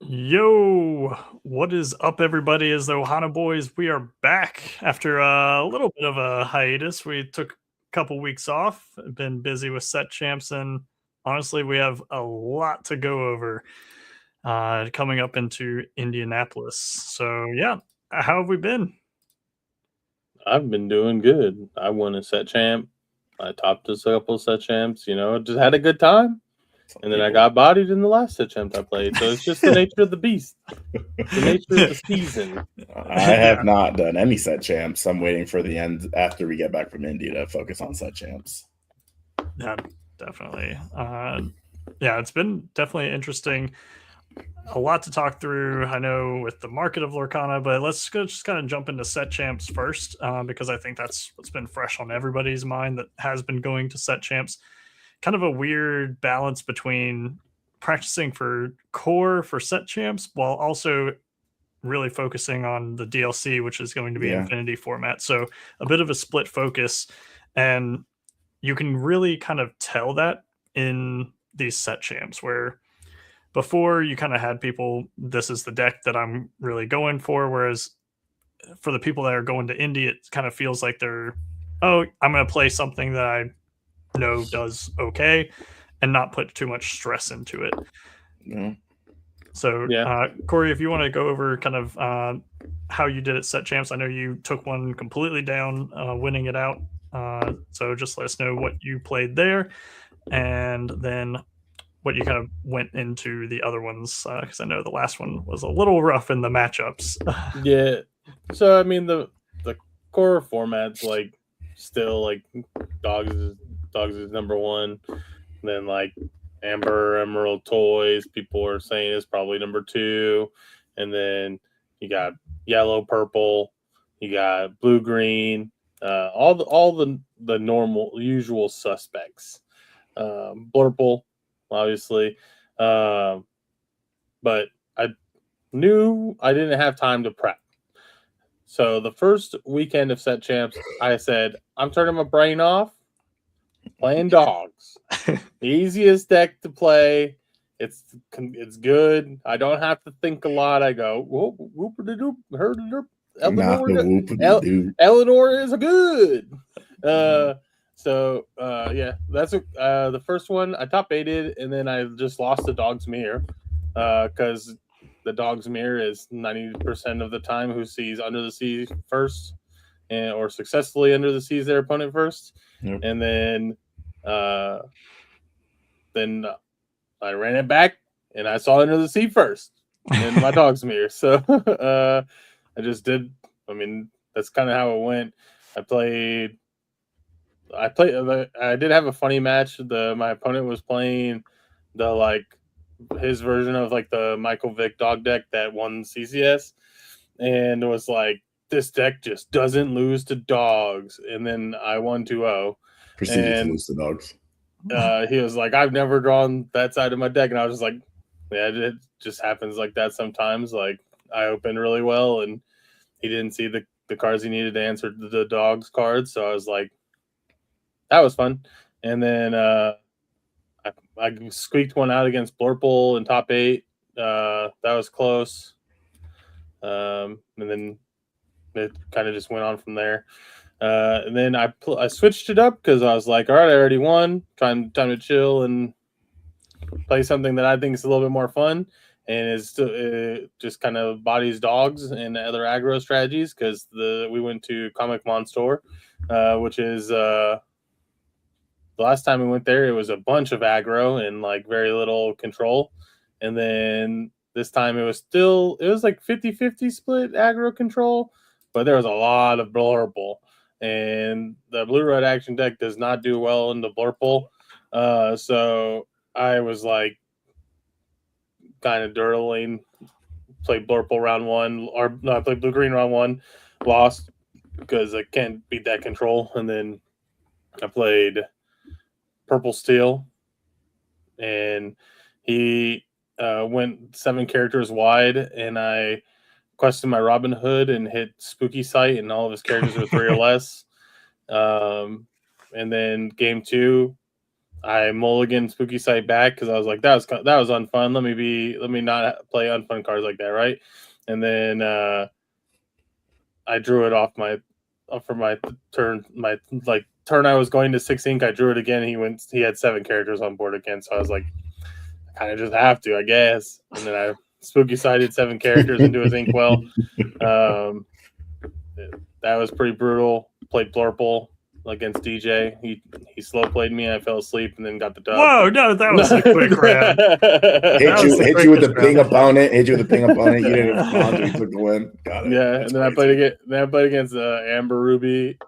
Yo, what is up, everybody? As the Ohana boys, we are back after a little bit of a hiatus. We took a couple weeks off, been busy with set champs, and honestly, we have a lot to go over coming up into Indianapolis. So, yeah, how have we been? I've been doing good. I won a set champ. I topped a couple set champs. Just had a good time. Some And then I people. got bodied in the last set champ I played. So it's just the nature of the beast. It's the nature of the season. I have not done any set champs. I'm waiting for the end after we get back from India to focus on set champs. Yeah, definitely. Yeah, it's been definitely interesting. A lot to talk through, I know, with the market of Lorcana, but let's go just kind of jump into set champs first, because I think that's what's been fresh on everybody's mind that has been going to set champs. Kind of a weird balance between practicing for core for set champs while also really focusing on the DLC, which is going to be Yeah. Infinity format. So a bit of a split focus, and you can really kind of tell that in these set champs where before you kind of had people, this is the deck that I'm really going for, whereas for the people that are going to indie, it kind of feels like they're, oh, I'm going to play something that I know does okay and not put too much stress into it. Yeah. So, Yeah. Corey, if you want to go over kind of how you did at set champs, I know you took one completely down, winning it out. So just let us know what you played there, and then what you kind of went into the other ones, because I know the last one was a little rough in the matchups. Yeah. So I mean the core format's like still like dogs is number one. And then like Amber Emerald Toys, people are saying is probably number two. And then you got yellow purple, you got blue green, all the normal usual suspects. Blurple, obviously. But I knew I didn't have time to prep. So the first weekend of set champs, I said, I'm turning my brain off, playing dogs. The easiest deck to play. It's good. I don't have to think a lot. I go, whoop, whoop, doop, heard it. Not the whoop-a-doo. Eleanor is good. Yeah, that's the first one. I top eighted, and then I just lost the dog's mirror because the dog's mirror is 90% of the time who sees under the sea first, or successfully under the seas their opponent first, Yep. and then I ran it back and I saw under the sea first in my dog's mirror. So I just did. I mean, that's kind of how it went. I did have a funny match. My opponent was playing his version of like the Michael Vick dog deck that won CCS, and it was like, this deck just doesn't lose to dogs. And then I won 2-0. Proceeded to lose the dogs. He was like, I've never drawn that side of my deck. And I was just like, yeah, it just happens like that sometimes. Like, I opened really well, and he didn't see the cards he needed to answer the dogs cards. So I was like, that was fun. And then I squeaked one out against Blurple in top 8. That was close. And then it kind of just went on from there. And then I switched it up because I was like, all right, I already won. Time to chill and play something that I think is a little bit more fun, and is still just kind of bodies dogs and other aggro strategies, because we went to Comic Monster, which is the last time we went there, it was a bunch of aggro and like very little control. And then this time it was like 50-50 split aggro control, but there was a lot of blurple. And the blue-red action deck does not do well in the blurple. So I was like kind of dirtling, played blurple round one, or no, I played blue-green round one, lost because I can't beat that control. And then I played purple steel, and he went 7 characters wide, and I quested my Robin Hood and hit Spooky Sight, and all of his characters were 3 or less. And then game 2, I mulliganed Spooky Sight back because I was like, that was unfun. Let me not play unfun cards like that, right? And then I drew it off for my turn. My turn I was going to 6 ink. I drew it again. He had 7 characters on board again, so I was like, I kind of just have to, I guess. And then I Spooky Sighted 7 characters into his inkwell. That was pretty brutal. Played Blurple against DJ. He slow played me. I fell asleep and then got the dub. Whoa, no, that was a quick round. Hit you with the ping opponent. Hit you with the ping opponent. You didn't respond. You took the win. Got it. Yeah, and then I played against Amber Ruby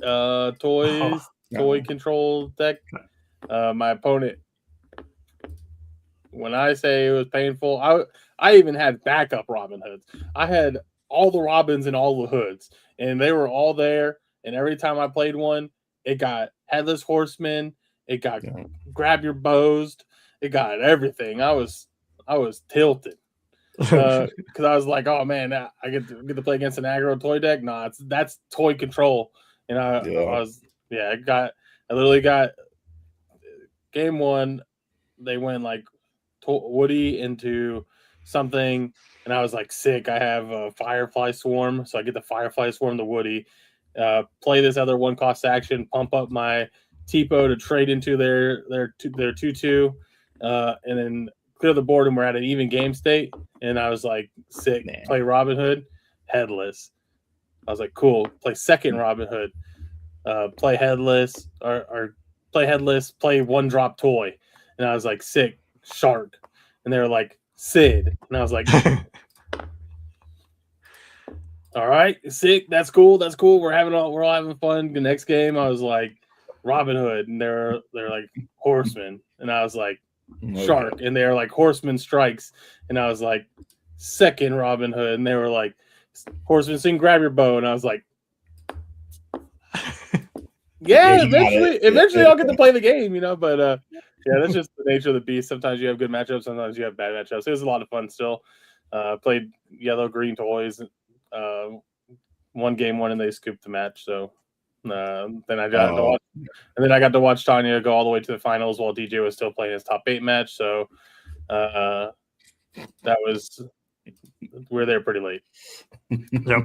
toy control deck. My opponent, when I say it was painful, I even had backup Robin Hoods. I had all the Robins and all the Hoods, and they were all there. And every time I played one, it got Headless Horseman, it got Grab Your Bows, it got everything. I was tilted because I was like, oh man, I get to play against an aggro toy deck. Nah, that's toy control, and I literally got game 1. They went like Woody into something, and I was like sick. I have a Firefly Swarm, so I get the Firefly Swarm, the Woody. Play this other 1-cost action, pump up my Tipo to trade into their 2/2, and then clear the board, and we're at an even game state. And I was like, sick. Man. Play Robin Hood, Headless. I was like, cool. Play second Robin Hood, play Headless, or play Headless, play 1-drop toy. And I was like, sick, Shark. And they were like, Sid. And I was like, all right, sick. That's cool. We're all having fun. The next game, I was like Robin Hood, and they're like Horseman, and I was like Shark, and they're like Horseman Strikes, and I was like second Robin Hood, and they were like Horseman, so you can grab your bow, and I was like, yeah. Eventually, I'll get to play the game, But yeah, that's just the nature of the beast. Sometimes you have good matchups, sometimes you have bad matchups. It was a lot of fun still. Played yellow green toys. Won game 1 and they scooped the match. So then I got to watch Tanya go all the way to the finals while DJ was still playing his top 8 match. So we're there pretty late. Yep.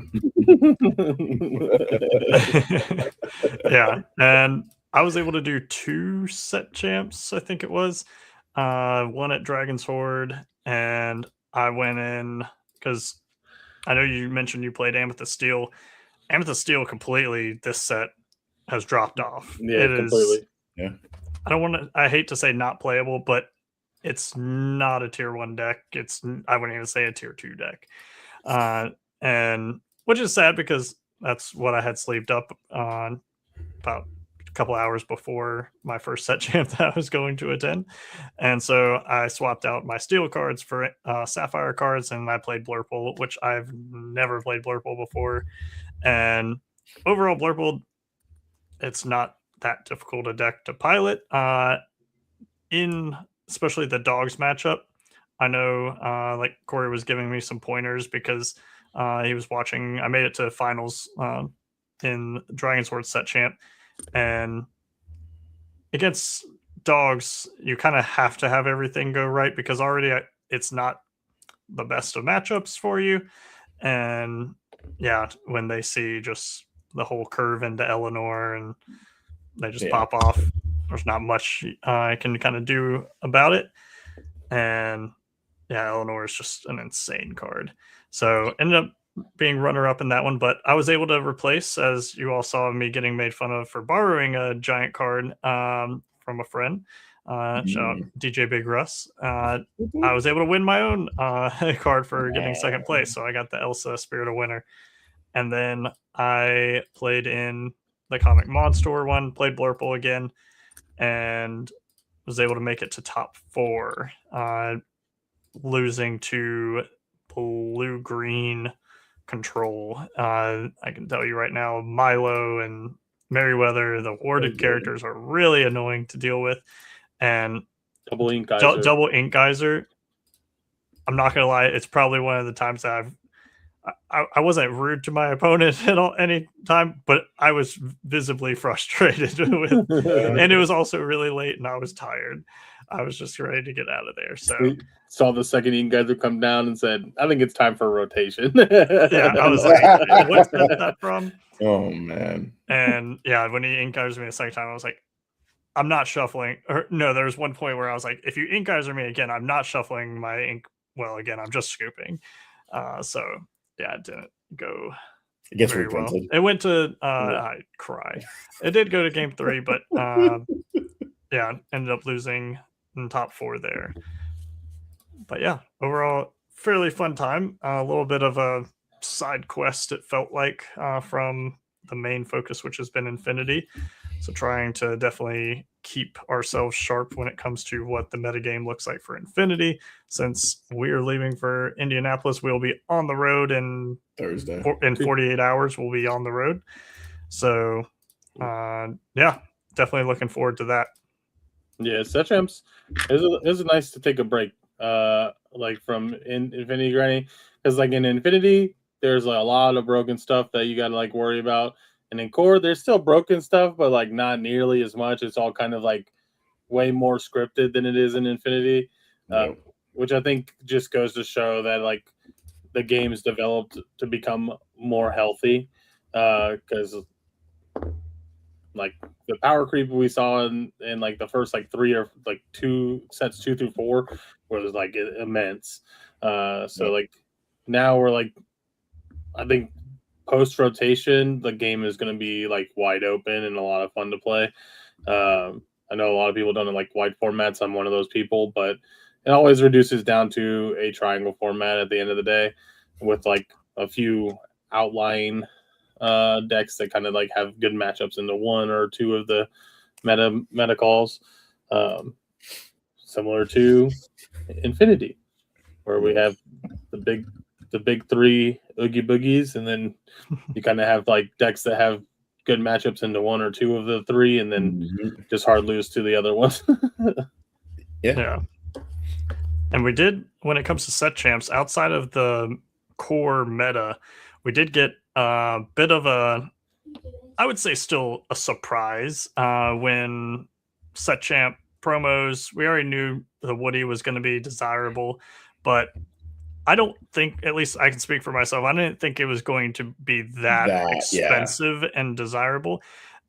Yeah, and I was able to do 2 set champs, I think it was. One at Dragon's Horde, and I went in because I know you mentioned you played Amethyst Steel. Amethyst Steel completely this set has dropped off. Yeah, completely. I hate to say not playable, but it's not a tier 1 deck. I wouldn't even say a tier 2 deck. And which is sad because that's what I had sleeved up on about a couple hours before my first set champ that I was going to attend. And so I swapped out my steel cards for sapphire cards, and I played Blurple, which I've never played Blurple before. And overall, Blurple, it's not that difficult a deck to pilot. In especially the dogs matchup, I know like Corey was giving me some pointers because he was watching. I made it to finals in Dragon's Horde set champ, and against dogs, you kind of have to have everything go right because already it's not the best of matchups for you. And yeah, when they see just the whole curve into Eleanor and they just pop off, there's not much I can kind of do about it. And yeah, Eleanor is just an insane card. So ended up being runner-up in that one, but I was able to replace, as you all saw me getting made fun of for borrowing a giant card from a friend. Shout out DJ Big Russ. I was able to win my own card for getting second place, so I got the Elsa Spirit of Winter. And then I played in the Comic Monster one, played Blurple again, and was able to make it to top 4, losing to blue-green control. I can tell you right now, Milo and Merryweather, the warded characters, are really annoying to deal with. And Double Ink Geyser. I'm not gonna lie, it's probably one of the times that I wasn't rude to my opponent at any time, but I was visibly frustrated with, and it was also really late, and I was tired. I was just ready to get out of there. So We saw the second Eaton guys would come down and said, "I think it's time for a rotation." yeah, I was like, "What's that from?" Oh man. And yeah, when he ink guys me the second time, I was like, "I'm not shuffling." Or no, there was one point where I was like, "If you ink guys me again, I'm not shuffling my ink. Well, again, I'm just scooping." So yeah, it didn't go It gets very well. reprinted. It went to I cry. It did go to game 3, but yeah, ended up losing in top 4 there. But yeah, overall, fairly fun time. A little bit of a side quest, it felt like, from the main focus, which has been Infinity. So trying to definitely keep ourselves sharp when it comes to what the metagame looks like for Infinity. Since we are leaving for Indianapolis, we'll be on the road in Thursday. in 48 hours. We'll be on the road. So yeah, definitely looking forward to that. Yeah, set champs is nice to take a break, like from Infinity Granny, because like in Infinity, there's like a lot of broken stuff that you gotta like worry about, and in Core, there's still broken stuff, but like not nearly as much. It's all kind of like way more scripted than it is in Infinity, which I think just goes to show that like the game's developed to become more healthy, because like the power creep we saw in like the first like 3 or like 2 sets 2 through 4 was like immense. So like now we're like, I think post rotation the game is going to be like wide open and a lot of fun to play. I know a lot of people don't like wide formats. I'm one of those people, but it always reduces down to a triangle format at the end of the day, with like a few outlying decks that kind of like have good matchups into 1 or 2 of the meta calls, similar to Infinity, where we have the big 3 Oogie Boogies, and then you kind of have like decks that have good matchups into 1 or 2 of the 3, and then just hard lose to the other ones. Yeah. And we did, when it comes to set champs, outside of the core meta, we did get a bit of a, I would say still a surprise when set champ promos. We already knew the Woody was going to be desirable, but I don't think, at least I can speak for myself, I didn't think it was going to be that expensive and desirable.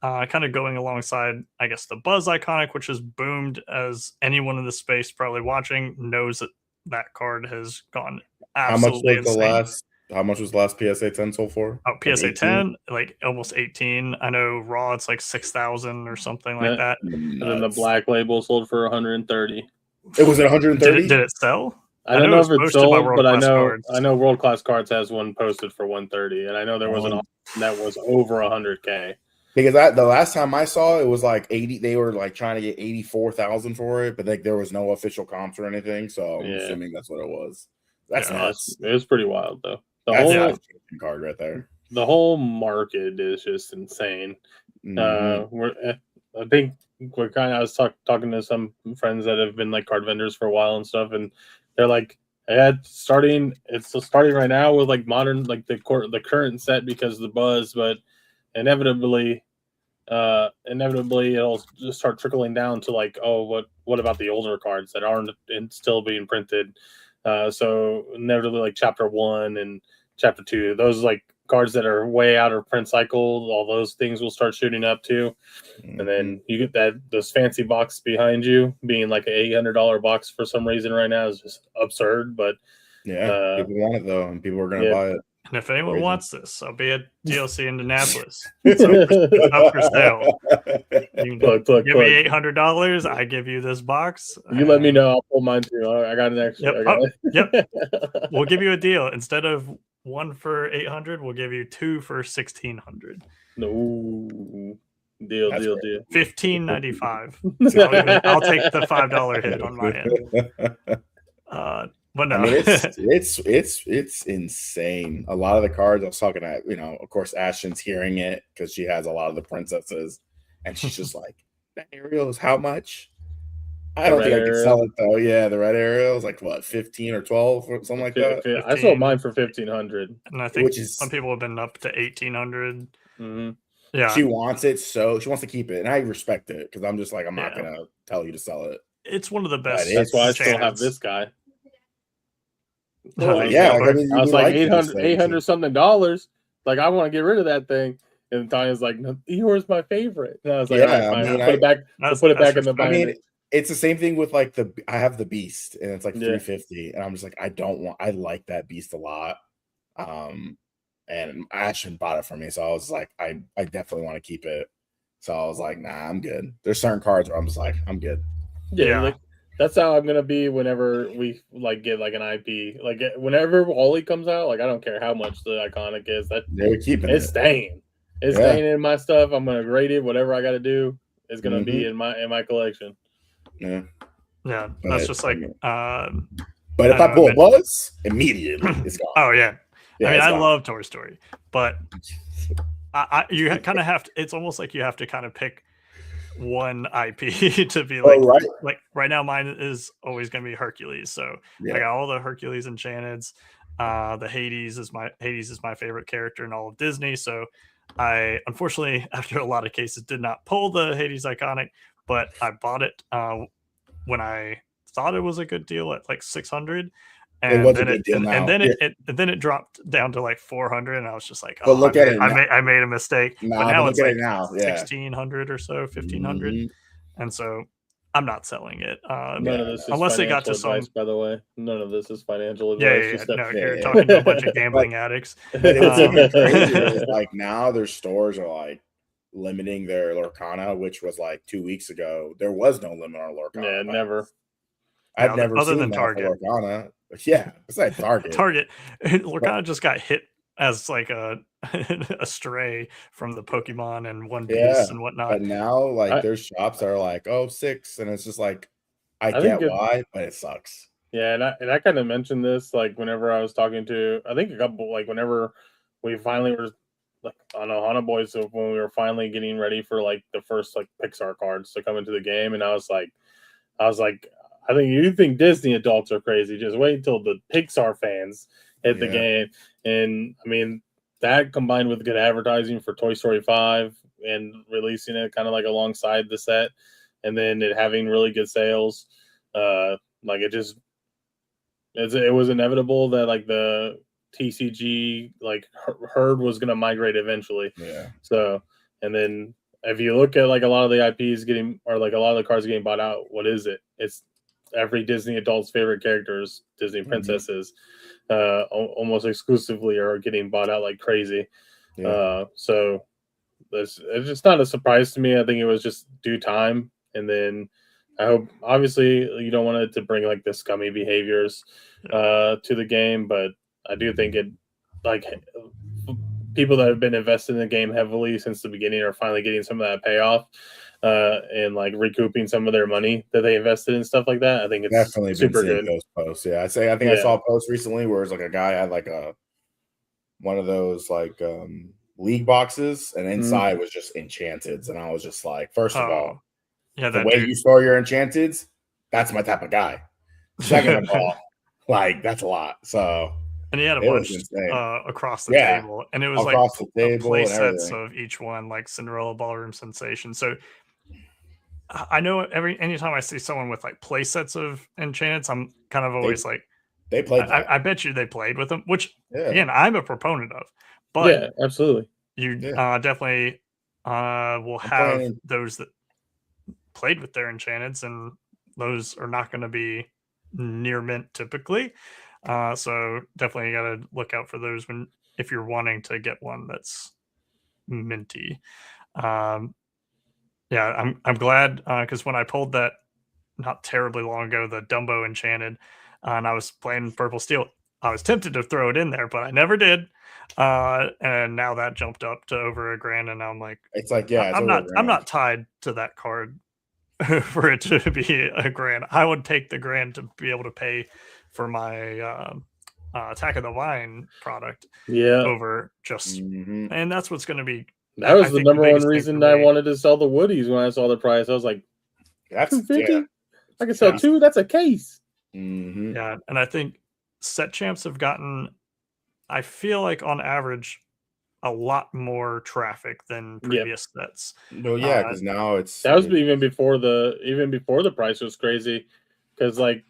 Kind of going alongside, I guess, the Buzz iconic, which has boomed, as anyone in the space probably watching knows that that card has gone absolutely insane. How much was the last PSA 10 sold for? Oh, PSA 10, like almost 18. I know Raw, it's like 6,000 or something like that. And then the black label sold for 130. It was at 130. Did it sell? I don't know if it sold, but I know World Class Cards has one posted for 130, and I know there was an auction that was over 100K. Because the last time I saw it was like 80. They were like trying to get 84,000 for it, but like there was no official comps or anything. So I'm assuming that's what it was. That's nuts. It was pretty wild though. That's a card right there. The whole market is just insane. I think I was talking to some friends that have been like card vendors for a while and stuff, and they're like, it's starting right now with like modern, like the current set because of the Buzz, but inevitably it'll just start trickling down to like, oh, what about the older cards that aren't still being printed? So inevitably, like Chapter 1 and Chapter 2, those like cards that are way out of print cycle, all those things will start shooting up too. And then you get those fancy box behind you being like an $800 box for some reason right now is just absurd. But people want it though, and people are going to buy it. And if anyone wants this, I'll be at DLC Indianapolis. It's up for sale. You give me $800, I give you this box. You let me know, I'll pull mine too. I got an extra. Yep. We'll give you a deal. Instead of 1 for 800, we'll give you 2 for 1,600. No. Deal. $15.95. So I'll take the $5 hit on my end. But no, I mean, it's insane. A lot of the cards I was talking at, of course, Ashton's hearing it because she has a lot of the princesses, and she's just like, "That Ariel is how much?" I don't think I could sell it though. Yeah, the red area was like what, 15 or 12 or something like that. 15, I sold mine for 1,500, and I think which is some people have been up to 1,800. Mm-hmm. Yeah, she wants it, so she wants to keep it, and I respect it because I'm just like, I'm not gonna tell you to sell it. It's one of the best. That's why I still have this guy. Yeah, like, I mean, I was like like 800 something dollars. Like, I want to get rid of that thing. And Tanya's like, no, Eeyore's my favorite. And I was like, yeah, all right, I mean, put it back. Put it back in the binder. I mean, it's the same thing with like I have the Beast, and it's like 350, and I'm just like, I like that Beast a lot. And Ashton bought it for me, so I was like, I definitely want to keep it. So I was like, nah, I'm good. There's certain cards where I'm just like, I'm good. Yeah. Like, that's how I'm gonna be whenever we like get like an IP. Like whenever Wally comes out, like I don't care how much the iconic is. That they're keeping it's staying. It's staying in my stuff. I'm gonna grade it. Whatever I got to do is gonna be in my collection. Yeah. Yeah, that's just like. But if I pull a Buzz, immediately it's gone. Oh yeah. I mean, I love Toy Story, but you kind of have to. It's almost like you have to kind of pick one IP to be like, like right now mine is always going to be Hercules. So I got all the Hercules Enchanteds. The Hades is my favorite character in all of Disney. So I unfortunately, after a lot of cases, did not pull the Hades iconic, but I bought it when I thought it was a good deal at like 600. And then it dropped down to like 400, and I was just like, "Oh, look at it! I made a mistake." But now it's like 1,600 or so, 1,500, and so I'm not selling it. None of this is unless they got to advice, by the way. None of this is financial advice. No, you're talking to a bunch of gambling addicts. But what's even crazier is like now their stores are like limiting their Lorcana, which was like 2 weeks ago. There was no limit on Lorcana. Yeah, never. I've never other seen than that Target. for Lorcana. Yeah, besides Target. Lorcana just got hit as like a stray from the Pokemon and One Piece and whatnot. But now, like, there's shops that are like, 6, and it's just like, I get why, but it sucks. Yeah, and I kind of mentioned this like whenever I was talking to, I think a couple, like whenever we finally were like on Ohana Boys, so when we were finally getting ready for like the first like Pixar cards to come into the game, and I was like, I think you think Disney adults are crazy. Just wait until the Pixar fans hit the game. And I mean, that combined with good advertising for Toy Story 5 and releasing it kind of like alongside the set, and then it having really good sales, like it was inevitable that like the TCG like herd was going to migrate eventually. Yeah. So, and then if you look at like a lot of the IPs getting, or like a lot of the cards getting bought out, what is it? It's every Disney adult's favorite characters, Disney princesses, almost exclusively are getting bought out like crazy. So it's just not a surprise to me. I think it was just due time. And then I hope, obviously, you don't want it to bring like the scummy behaviors to the game, but I do think it, like, people that have been invested in the game heavily since the beginning are finally getting some of that payoff. And like recouping some of their money that they invested in stuff like that. I think it's definitely super good. Those posts, I think I saw a post recently where it's like a guy had like one of those like league boxes, and inside was just enchanteds, and I was just like, first of all, the way you store your enchanteds, that's my type of guy. Second of all, like that's a lot. So. And he had a bunch across the table, and it was across like the table play sets of each one, like Cinderella Ballroom Sensation. So I know anytime I see someone with like play sets of Enchanted, I'm kind of always like, they played. I bet you they played with them, which again I'm a proponent of. But absolutely, you definitely will have those that played with their Enchanteds, and those are not going to be near mint typically. So definitely you got to look out for those if you're wanting to get one that's minty. I'm glad because when I pulled that not terribly long ago, the Dumbo Enchanted, and I was playing Purple Steel, I was tempted to throw it in there, but I never did. And now that jumped up to over $1,000, and now I'm like, it's like I'm not tied to that card for it to be $1,000. I would take the $1,000 to be able to pay for my Attack of the Vine product over just and that's what's going to be. That was the number one reason I wanted to sell the Woodies when I saw the price. I was like, that's I can sell 2. That's a case. Mm-hmm. Yeah, and I think set champs have gotten, I feel like on average, a lot more traffic than previous sets. Well, yeah, because now that was even before the price was crazy, because like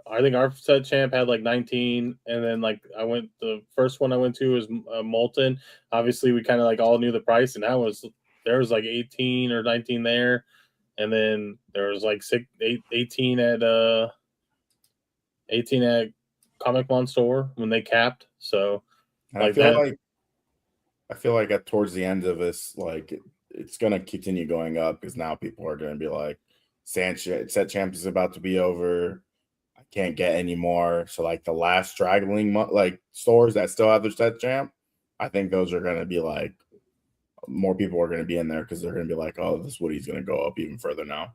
I think our set champ had like 19, and then like the first one I went to was Molten. Obviously, we kind of like all knew the price, and there was like 18 or 19 there, and then there was like 18 at 18 at Comic Mon store when they capped. So I feel like at towards the end of this, like it's gonna continue going up because now people are gonna be like, set champ is about to be over. I can't get any more. So like the last straggling like stores that still have their set champ, I think those are gonna be like more people are gonna be in there because they're gonna be like, oh, this Woody's gonna go up even further now.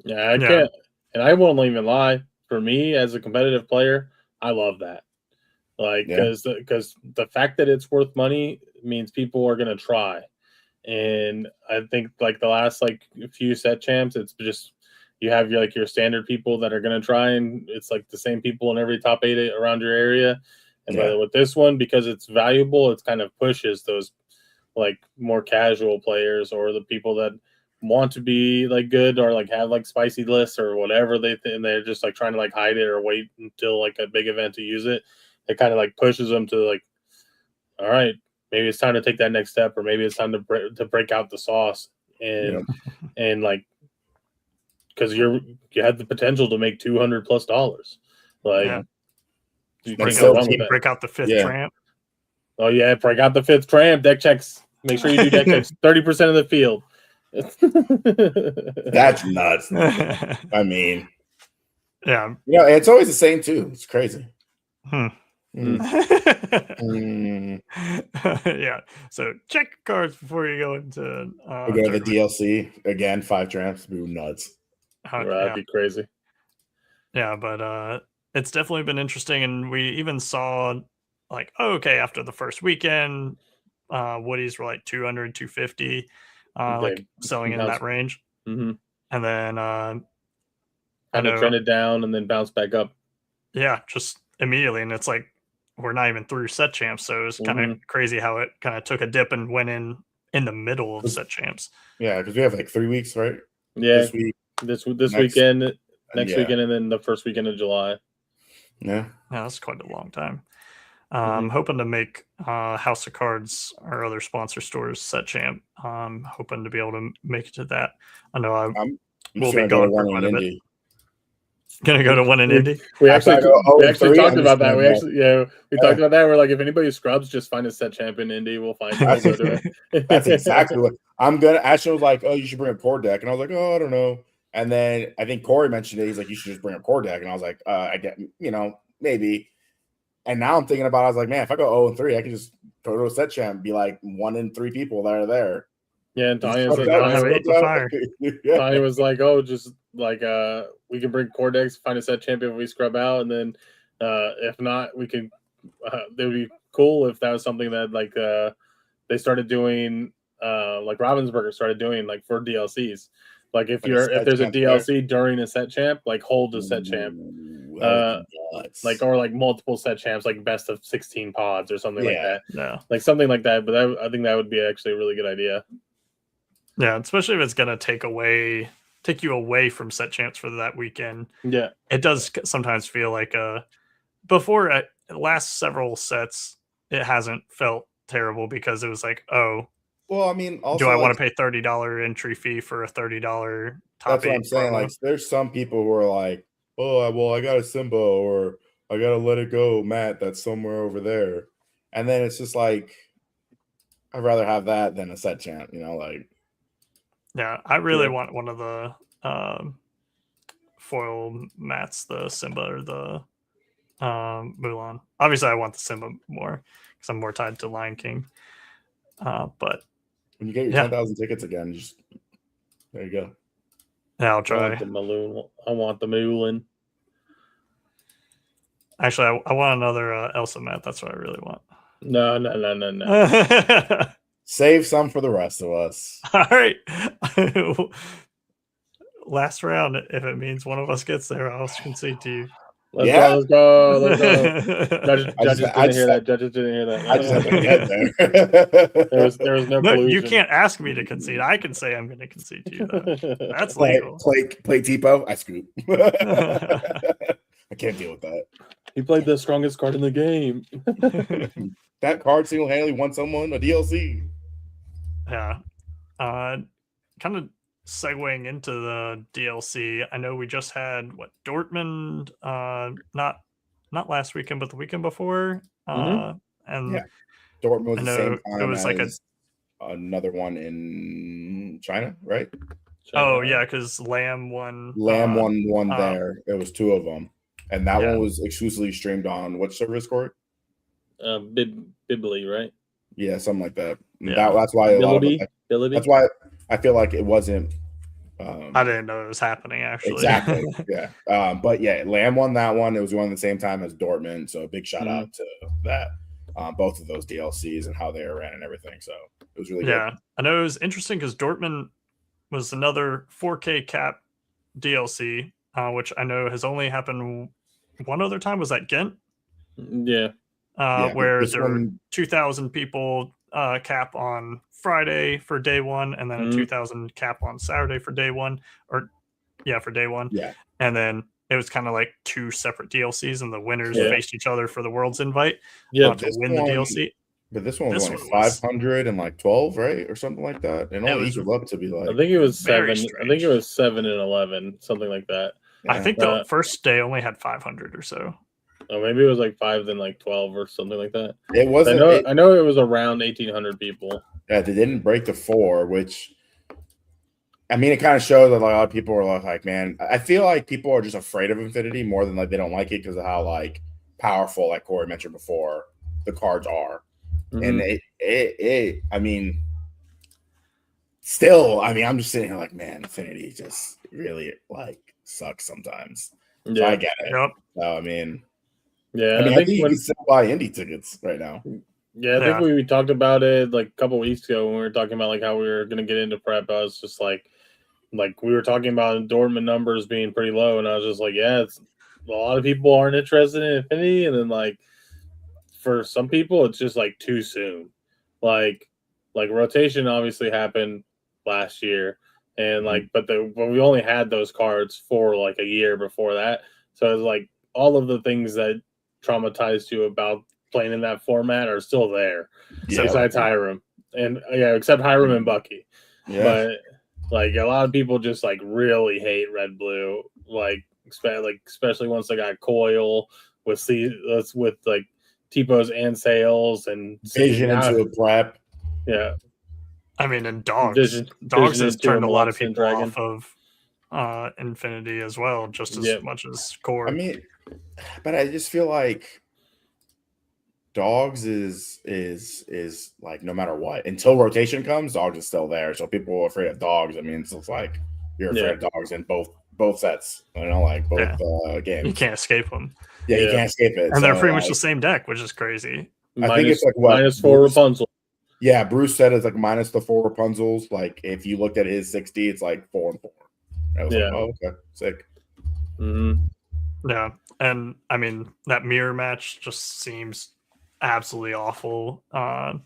Yeah, I can't, and I won't even lie. For me, as a competitive player, I love that. Like, because the fact that it's worth money means people are gonna try, and I think like the last like few set champs, it's just you have your standard people that are gonna try, and it's like the same people in every top 8 around your area. And but with this one, because it's valuable, it's kind of pushes those like more casual players or the people that want to be like good or like have like spicy lists or whatever and they're just like trying to like hide it or wait until like a big event to use it. It kind of like pushes them to like, all right, maybe it's time to take that next step, or maybe it's time to break out the sauce and like because you have the potential to make $200+ like you break out the 5th tramp. Oh yeah, break out the 5th tramp. Deck checks. Make sure you do deck checks. 30% of the field. That's nuts. I mean, yeah, it's always the same too. It's crazy. Yeah, so check your cards before you go into we go to the DLC again. 5 tramps. Ooh, nuts. That'd be crazy. Yeah, but it's definitely been interesting, and we even saw like, okay, after the first weekend, Woodies were like 200, 250, like selling in that range. Mm-hmm. And then kind of trended down and then bounced back up. Yeah, just immediately. And it's like we're not even through set champs, so it was kind of crazy how it kind of took a dip and went in the middle of set champs. Yeah, because we have like 3 weeks, right? Yeah, this weekend, next weekend, and then the first weekend of July. Yeah, that's quite a long time. I'm hoping to make House of Cards or other sponsor stores set champ. Hoping to be able to make it to that. I know I will be going for quite a bit. Gonna go to one in Indy. We actually talked about that. We talked about that. We're like, if anybody scrubs, just find a set champ in Indy. We'll find it. That's exactly what I'm gonna. Ashley was like, "Oh, you should bring a core deck," and I was like, "Oh, I don't know." And then I think Corey mentioned it. He's like, "You should just bring a core deck," and I was like, "I get, maybe." And now I'm thinking about it, I was like, man, if I go 0-3, I can just go to a set champ and be like 1 in 3 people that are there. Yeah, and Tanya was like, oh, just like we can bring core decks, find a set champion if we scrub out, and then if not, we can it would be cool if that was something that like they started doing like Ravensburger started doing like for DLCs. Like if there's a DLC during a set champ, like hold a set champ. Like or like multiple set champs, like best of 16 pods or something like that. Yeah, like something like that. But I think that would be actually a really good idea. Yeah, especially if it's gonna take you away from set champs for that weekend. Yeah, it does sometimes feel like before last several sets, it hasn't felt terrible because it was like, oh, well, I mean, also, do I want to pay $30 entry fee for a $30 top? That's what I'm saying. Like, there's some people who are like, oh, well, I got a Simba or I got to let it go, Matt, that's somewhere over there. And then it's just like, I'd rather have that than a set champ, like. Yeah, I really want one of the foil mats, the Simba or the Mulan. Obviously, I want the Simba more because I'm more tied to Lion King. But when you get your 10,000 tickets again, there you go. Yeah, I'll try. I want the Mulan. Actually, I want another Elsa mat. That's what I really want. No. Save some for the rest of us. All right. last round, if it means one of us gets there, I'll concede to you. Let's Yeah. go. Let's go. Let's go. Judges didn't hear that. Judges didn't hear that. I just had my head there. There was no No, collusion. you can't ask me to concede. I can say I'm going to concede to you. Though. That's legal. Play Tipo. I scoop. I can't deal with that. He played the strongest card in the game. That card single-handedly won someone a DLC. Yeah. Kind of segueing into the DLC. I know we just had Dortmund, not last weekend, but the weekend before. And Yeah. Dortmund was I the know same time it was like another one in China, right? Oh yeah, because Lamb won. Lamb won there. It was two of them, and that one was exclusively streamed on what service, Corey? Bibly, right? Yeah, something like that. Yeah. That's why that's why I feel like it wasn't. I didn't know it was happening actually. Exactly. Yeah. But yeah, Lamb won that one. It was one at the same time as Dortmund. So a big shout out to that. Both of those DLCs and how they were ran and everything. So it was really good. I know it was interesting because Dortmund was another 4K cap DLC, which I know has only happened one other time. Was that Ghent? Yeah. Where there were 2,000 people cap on Friday for day one, and then a 2,000 cap on Saturday for day one, for day one. Yeah. And then it was kind of like two separate DLCs, and the winners faced each other for the world's invite to win the DLC. But this one was only 500 and like 12, right? Or something like that. And only equal up to be like. I think it was 7. I think it was 7 and 11, something like that. Yeah. I think the first day only had 500 or so. Oh, maybe it was like 5, then like 12 or something like that. It wasn't. I know it was around 1,800 people. Yeah, they didn't break the 4, which I mean, it kind of shows that a lot of people are like, man, I feel like people are just afraid of Infinity more than like they don't like it because of how like powerful, like Corey mentioned before, the cards are. And I mean, still, I mean, I'm just sitting here like, man, Infinity just really like sucks sometimes. Yeah, so I get it. Yep. So, I mean, I think you can still buy indie tickets right now. Yeah, I think we talked about it like a couple weeks ago when we were talking about like how we were going to get into prep. I was just like we were talking about Dortmund numbers being pretty low, and I was just like, yeah, it's a lot of people aren't interested in Infinity, and then like for some people, it's just like too soon. Like rotation obviously happened last year, and like, but we only had those cards for like a year before that, so it's like all of the things that traumatized you about playing in that format are still there, besides Hiram, and except Hiram and Bucky. Yeah. But like a lot of people just like really hate red blue, especially once they got Coil with like T-Pose and Sales and Vision into a prep. Yeah. I mean, and Dogs has turned a lot of people off of Infinity as well, just as much as Core. I mean, but I just feel like Dogs is like no matter what until rotation comes, Dogs is still there. So people are afraid of Dogs. I mean, it's like you're afraid of Dogs in both sets. You know, like both games. You can't escape them. Yeah, you can't escape it. And they're pretty much the same deck, which is crazy. I think it's like minus 4 Rapunzel. Yeah, Bruce said it's like minus the 4 Rapunzels. Like if you looked at his 60, it's like 4 and 4. I was like, oh, okay, sick. Mm-hmm. Yeah, and I mean that mirror match just seems absolutely awful. And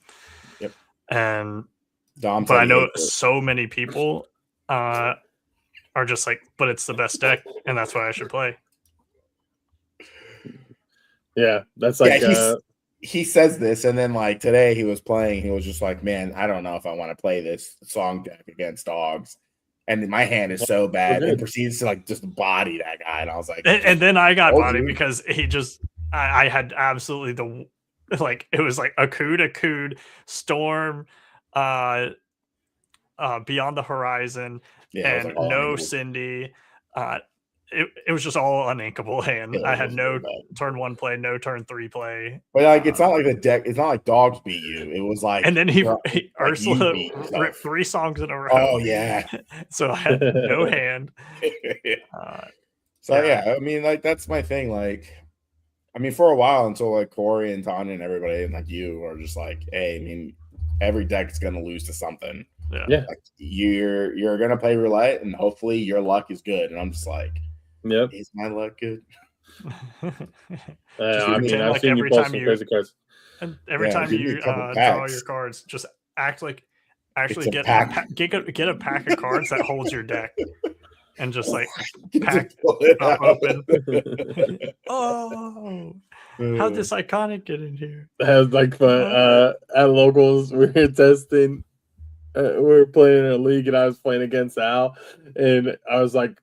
but I know so many people are just like, but it's the best deck, and that's why I should play. Yeah, that's like he says this, and then like today he was playing, he was just like, man, I don't know if I want to play this song deck against Dogs, and my hand is so bad, and proceeds to like just body that guy, and I was like, and then I got bodied because he just I had absolutely it was like Akud, Storm, Beyond the Horizon, and like no Cindy. It was just all uninkable hand. I had no turn 1 play, no turn 3 play. But like it's not like the deck. It's not like Dogs beat you. It was like, and then Ursula ripped 3 songs in a row. Oh yeah. So I had no hand. I mean, like that's my thing. Like, I mean, for a while until like Corey and Tanya and everybody and like you are just like, hey, I mean, every deck is gonna lose to something. Yeah. Like you're gonna play roulette, and hopefully your luck is good. And I'm just like, Yep. is my luck good? Just I mean, pretend I've like seen you every post time some you crazy cards. and every Yeah, time give me you a couple draw packs. your cards, just act like actually It's a get pack. get a pack of cards that holds your deck, and just like Get pack to pull it pop out. open. Oh, how'd this iconic get in here? Has like at locals we were testing. We were playing in a league, and I was playing against Al, and I was like,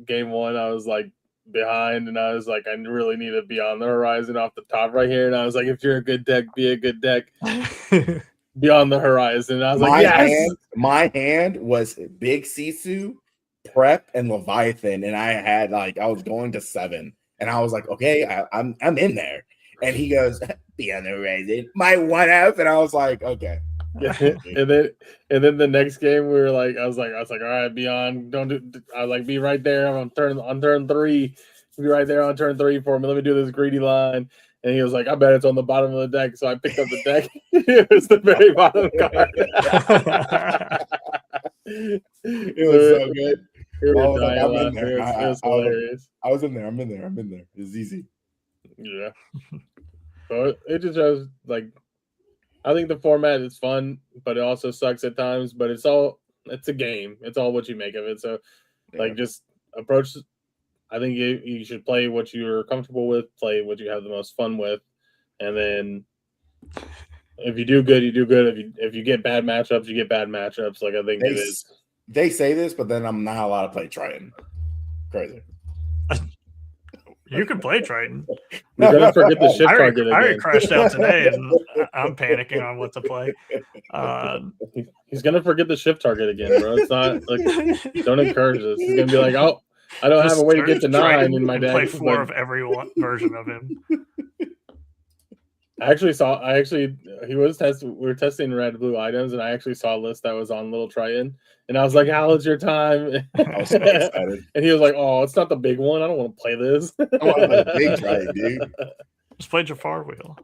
game one, I was like behind, and I was like, I really need to be on the horizon off the top right here, and I was like, if you're a good deck, be a good deck, be on the horizon. And I was like, yes. My hand was Big Sisu, Prep, and Leviathan, and I was going to 7, and I was like, okay, I'm in there, and he goes, be on the horizon, my 1F, and I was like, okay. and then the next game we were like, I was like, all right, be on. Don't do. I was like, be right there on turn 3. Be right there on turn 3 for me. Let me do this greedy line. And he was like, I bet it's on the bottom of the deck. So I picked up the deck. It was the very bottom card. It was so good. We were I was like, dying I'm in laughing. there. It was hilarious. I was in there. I'm in there. It was easy. Yeah. So it just shows like. I think the format is fun, but it also sucks at times. But it's a game. It's all what you make of it. So, like, just approach. I think you should play what you're comfortable with, play what you have the most fun with, and then if you do good, you do good. If you get bad matchups, you get bad matchups. Like I think it is. They say this, but then I'm not allowed to play Triton. Crazy. You can play Triton. You're gonna forget the shift target again. I already crashed out today, and I'm panicking on what to play. He's gonna forget the shift target again, bro. It's not like don't encourage this. He's gonna be like, oh, I don't have a way to get to 9 in my deck. Play 4 of every version of him. He was testing. We were testing red blue items, and I actually saw a list that was on Little Triton, and I was like, "How is your time?" I was so excited, and he was like, "Oh, it's not the big one. I don't want to play this. I want to play the big Triton, dude." Just play Jafar Wheel.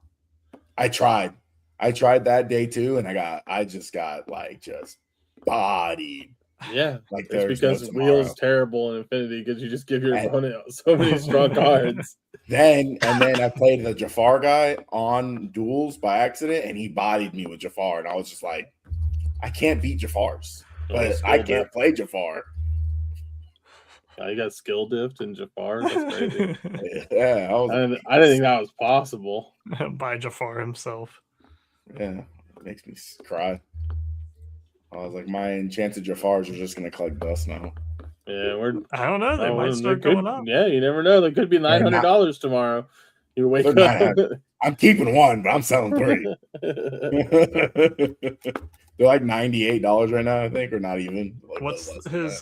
I tried that day too, and I just got bodied. Yeah, like it's because Wheel is terrible in Infinity because you just give your opponent so many strong cards. Then I played the Jafar guy on duels by accident, and he bodied me with Jafar, and I was just like, I can't beat Jafars, but I can't play Jafar. You got skill dipped in Jafar. That's crazy. Yeah, I didn't think that was possible. By Jafar himself. Yeah, it makes me cry. I was like, my enchanted Jafars are just gonna collect dust now. Yeah, I don't know. They might start going up. Yeah, you never know. They could be $900 tomorrow. You wake up. I'm keeping 1, but I'm selling 3. They're like $98 right now, I think, or not even. What's his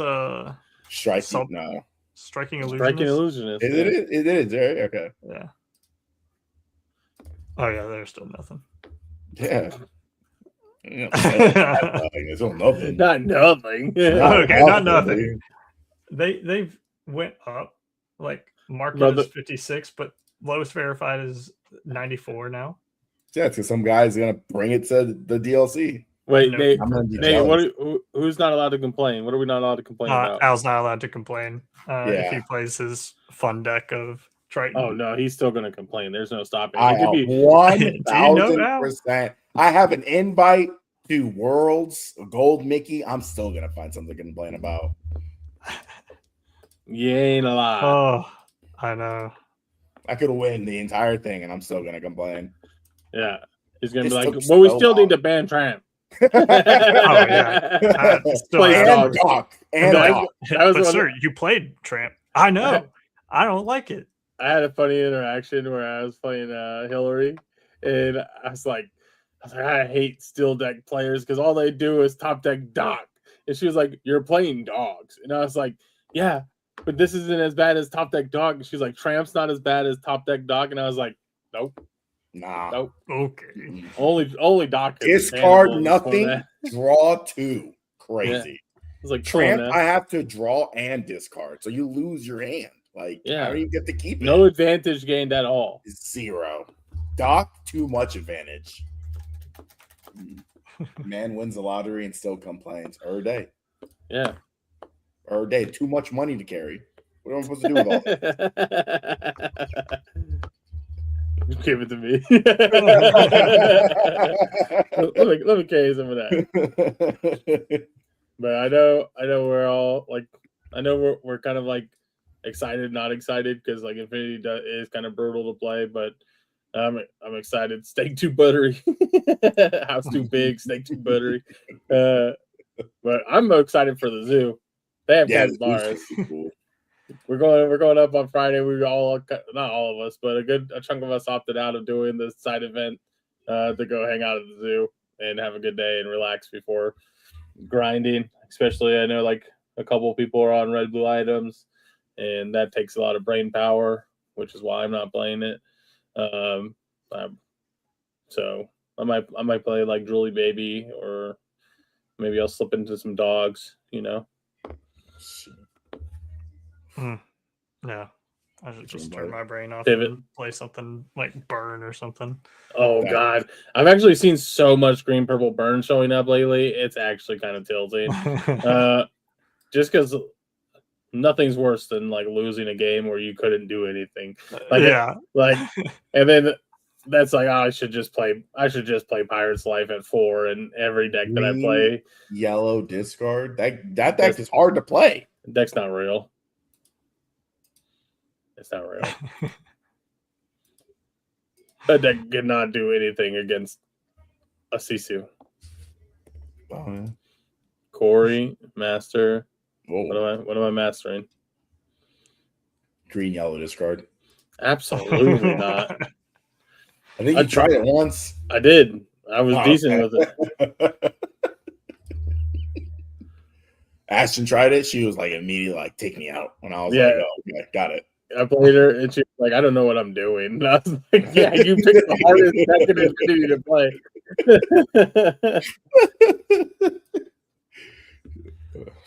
striking? No, striking illusionist. Striking illusionist. Is it? It is right? Okay. Yeah. Oh yeah, there's still nothing. Yeah. It's all nothing. Not nothing. Okay, not nothing. They've went up. Like market is 56, but lowest verified is 94 now. Yeah, because some guy's gonna bring it to the DLC. Wait, Nate, who's not allowed to complain? What are we not allowed to complain about? Al's not allowed to complain if he plays his fun deck of Triton. Oh no, he's still gonna complain. There's no stopping. I 1,000%. I have an invite to Worlds Gold Mickey. I'm still gonna find something to complain about. You ain't alive. Oh, I know. I could win the entire thing, and I'm still gonna complain. Yeah, he's gonna be like, "Well, we still need to ban Tramp." Oh yeah, and Doc. But sir, you played Tramp. I know. I don't like it. I had a funny interaction where I was playing Hillary, and I was like, I hate steel deck players because all they do is top deck Doc. And she was like, "You're playing dogs," and I was like, "Yeah, but this isn't as bad as top deck Dog." She's like, "Tramp's not as bad as top deck Dog," and I was like, "Nope, nah, nope, okay." Only Doc. Discard nothing, draw 2. Crazy. Yeah. It's like Tramp. I have to draw and discard, so you lose your hand. Like, how do you get to keep it? No advantage gained at all. 0. Doc, too much advantage. Man wins the lottery and still complains. Every day. Yeah. Every day. Too much money to carry. What am I supposed to do with all this? Give it to me. let me carry some of that. But I know we're all like, I know we're kind of like excited, not excited, because like Infinity is kind of brutal to play, but I'm excited. Steak too buttery, house too big, steak too buttery. But I'm excited for the zoo. They have bars. Cool. We're going up on Friday. We all, not all of us, but a chunk of us opted out of doing the side event to go hang out at the zoo and have a good day and relax before grinding. Especially, I know like a couple of people are on red blue items, and that takes a lot of brain power, which is why I'm not playing it. So I might play like Drooly Baby, or maybe I'll slip into some dogs. Yeah, I should just turn my brain off Pivot. and play something like Burn or something. Oh God, I've actually seen so much green purple burn showing up lately. It's actually kind of tilting. Just because nothing's worse than like losing a game where you couldn't do anything. And then that's like, I should just play Pirate's Life at 4 in every deck that I play. Yellow discard. That deck is hard to play. The deck's not real. It's not real. That deck cannot do anything against a Sisu. Oh, yeah. Corey, master. Whoa. What am I mastering? Green yellow discard. Absolutely not. I think you tried it once. I did. I was decent with it. Ashton tried it. She was like immediately like, take me out. When I was like, oh, okay, got it. I played her and she was like, I don't know what I'm doing. And I was like, yeah, you picked the hardest deck in Infinity to play.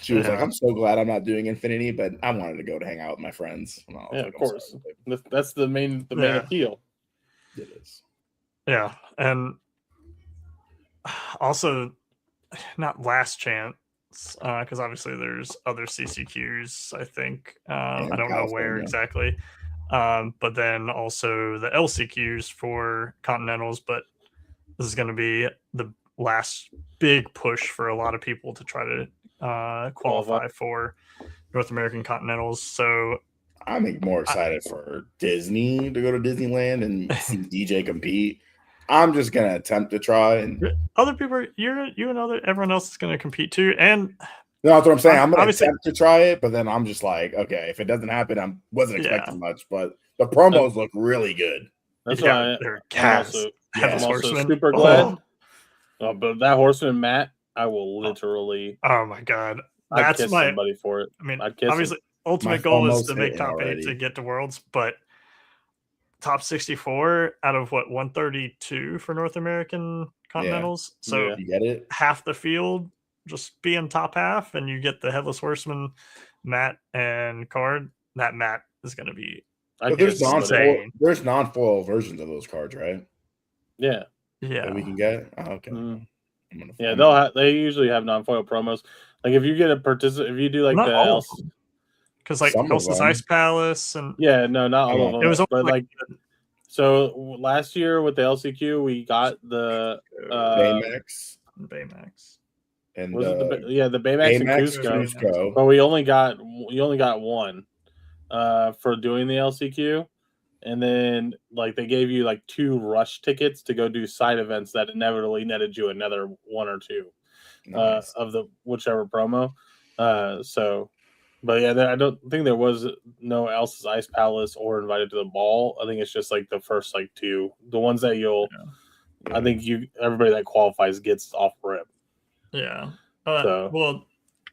She was like, I'm so glad I'm not doing Infinity, but I wanted to go to hang out with my friends. Yeah, of course. That's the main appeal. It is. Yeah. And also, not last chance, because obviously there's other CCQs, I think. I don't know where exactly. But then also the LCQs for Continentals, but this is going to be the last big push for a lot of people to try to qualify for North American Continentals. So I'm more excited for Disney to go to Disneyland and see DJ compete. I'm just gonna attempt to try, and other people, everyone else is gonna compete too. And no, that's what I'm saying. I'm gonna attempt to try it, but then I'm just like, okay, if it doesn't happen, I wasn't expecting much, but the promos look really good. That's why they're I'm also super glad. Oh, but that Horseman Matt, I will literally. Oh my God, I'd kiss somebody for it. I mean, obviously, ultimate goal is to make top 8 to get to Worlds, but top 64 out of 132 for North American Continentals. So you get it. Half the field just be in top half, and you get the Headless Horseman, Matt, and card. That Matt is going to be. There's non-foil versions of those cards, right? Yeah. That we can get. Oh, okay. They usually have non-foil promos. Like if you get if you do like not the else, because like Elsa's Ice Palace and not all of them. It was but like so last year with the LCQ we got the Baymax and was it the Baymax and Cusco. But you only got one for doing the LCQ. And then, like, they gave you, like, 2 rush tickets to go do side events that inevitably netted you another 1 or 2 of the whichever promo. But, yeah, I don't think there was no Elsa's Ice Palace or Invited to the Ball. I think it's just, like, the first, like, 2. The ones that I think everybody that qualifies gets off rip. Yeah. Well,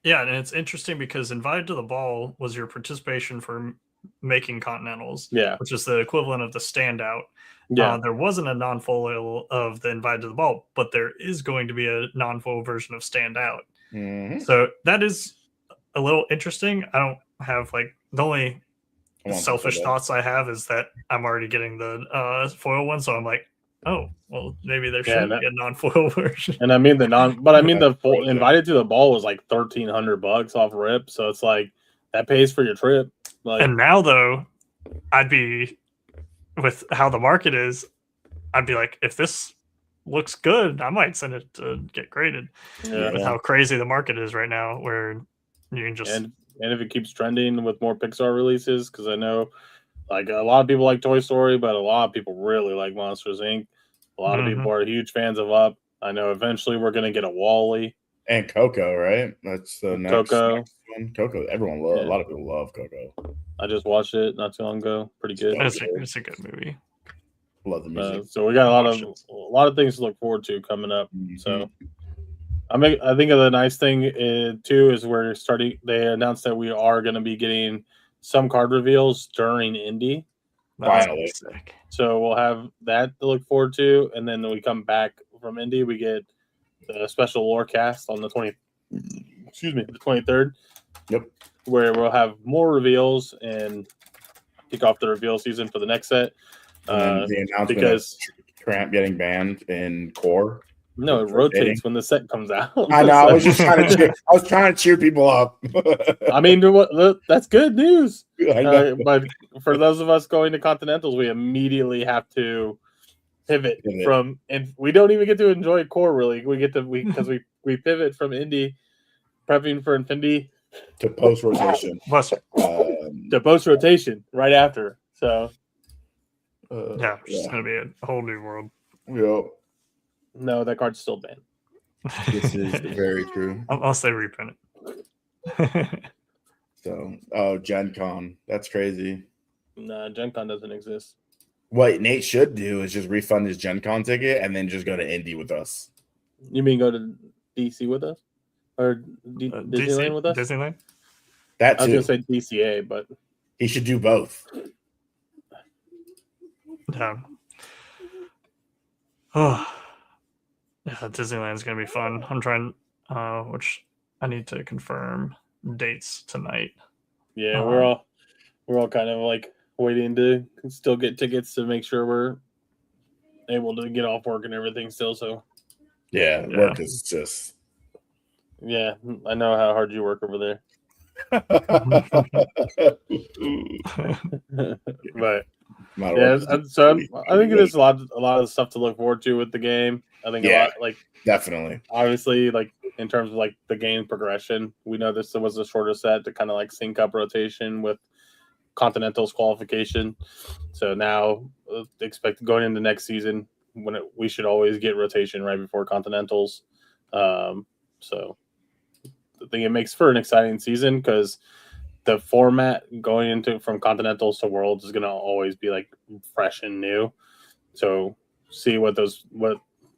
yeah, and it's interesting because Invited to the Ball was your participation for making Continentals, which is the equivalent of the standout. There wasn't a non-foil of the Invited to the Ball, but there is going to be a non-foil version of standout. So that is a little interesting. I don't have like the only selfish thoughts I have is that I'm already getting the foil one, so I'm like, Oh, well, maybe there Yeah, should be a non-foil version. And I mean the full Yeah. invited to the ball was like $1,300 off rip. So it's like that pays for your trip. Like, And now, though, I'd be with how the market is. I'd be like, if this looks good, I might send it to get graded. yeah. With how crazy the market is right now, where you can just And if it keeps trending with more Pixar releases, because I know like a lot of people like Toy Story, but a lot of people really like Monsters Inc. A lot of people are huge fans of Up. I know eventually we're gonna get a Wall-E And Coco, right? That's the next Coco. one. Coco, everyone love. Yeah. A lot of people love Coco. I just watched it not too long ago. Pretty good. it's a good movie. Love the music. So we got a lot of things to look forward to coming up. Mhm. So I think of the nice thing too is we're starting. They announced that we are going to be getting some card reveals during Indy. Finally. Sick. So we'll have that to look forward to, and then when we come back from Indy, we get the special lore cast on the 23rd. Yep. Where we'll have more reveals and kick off the reveal season for the next set. And the announcement Because of Tramp getting banned in core. no, it rotates when the set comes out. I know. I was just trying to cheer. I was trying to cheer people up. I mean, that's good news. I know. But for those of us going to Continentals, we immediately have to pivot from, and we don't even get to enjoy core really. We get to because we pivot from Indy, prepping for Infinity to post rotation. To post rotation right after. So yeah, it's gonna be a whole new world. Yep. No, that card's still banned. This is very true. Unless they reprint it. So, Gen Con. That's crazy. Nah, Gen Con doesn't exist. What Nate should do is just refund his Gen Con ticket and then just go to Indy with us. You mean go to DC with us? Or Disneyland with us? Disneyland? That too. I was going to say DCA, but he should do both. Yeah. Oh, yeah, Disneyland's gonna be fun. I'm trying, which I need to confirm dates tonight. Yeah, we're all kind of like waiting to still get tickets to make sure we're able to get off work and everything still. So yeah. Work is just. Yeah, I know how hard you work over there. But yeah, so I think there's a lot of stuff to look forward to with the game. I think a lot, like definitely, obviously, like in terms of like the game progression, we know this was a shorter set to kind of like sync up rotation with Continental's qualification. So now expect going into next season when we should always get rotation right before Continentals. So I think it makes for an exciting season because the format going into from Continentals to Worlds is going to always be like fresh and new. So see what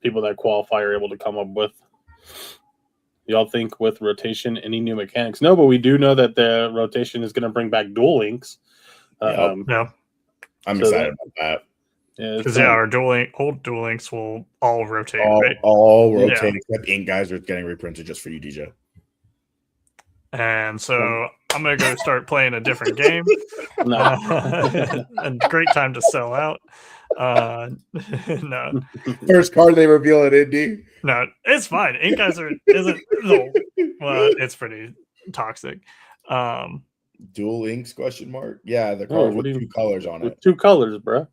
people that qualify are able to come up with. Y'all think with rotation, any new mechanics? No, but we do know that the rotation is going to bring back dual links. Yeah, I'm excited about that. Because our old dual links will all rotate. All rotate except ink guys are getting reprinted just for you, DJ. And so I'm gonna go start playing a different game. And great time to sell out. No. First card they reveal at Indy. No, it's fine. Ink guys it's pretty toxic. Dual inks ? Yeah, the card with two colors on it. Two colors, bro.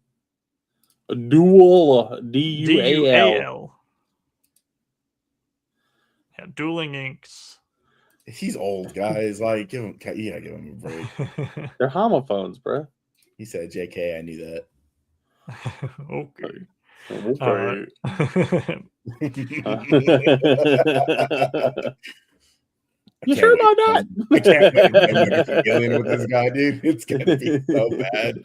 A dual DUAL. Yeah, dueling inks. He's old, guys. Like, give him a break. They're homophones, bro. He said, "JK, I knew that." Okay. You sure about that? I can't imagine dealing with this guy, dude. It's gonna be so bad.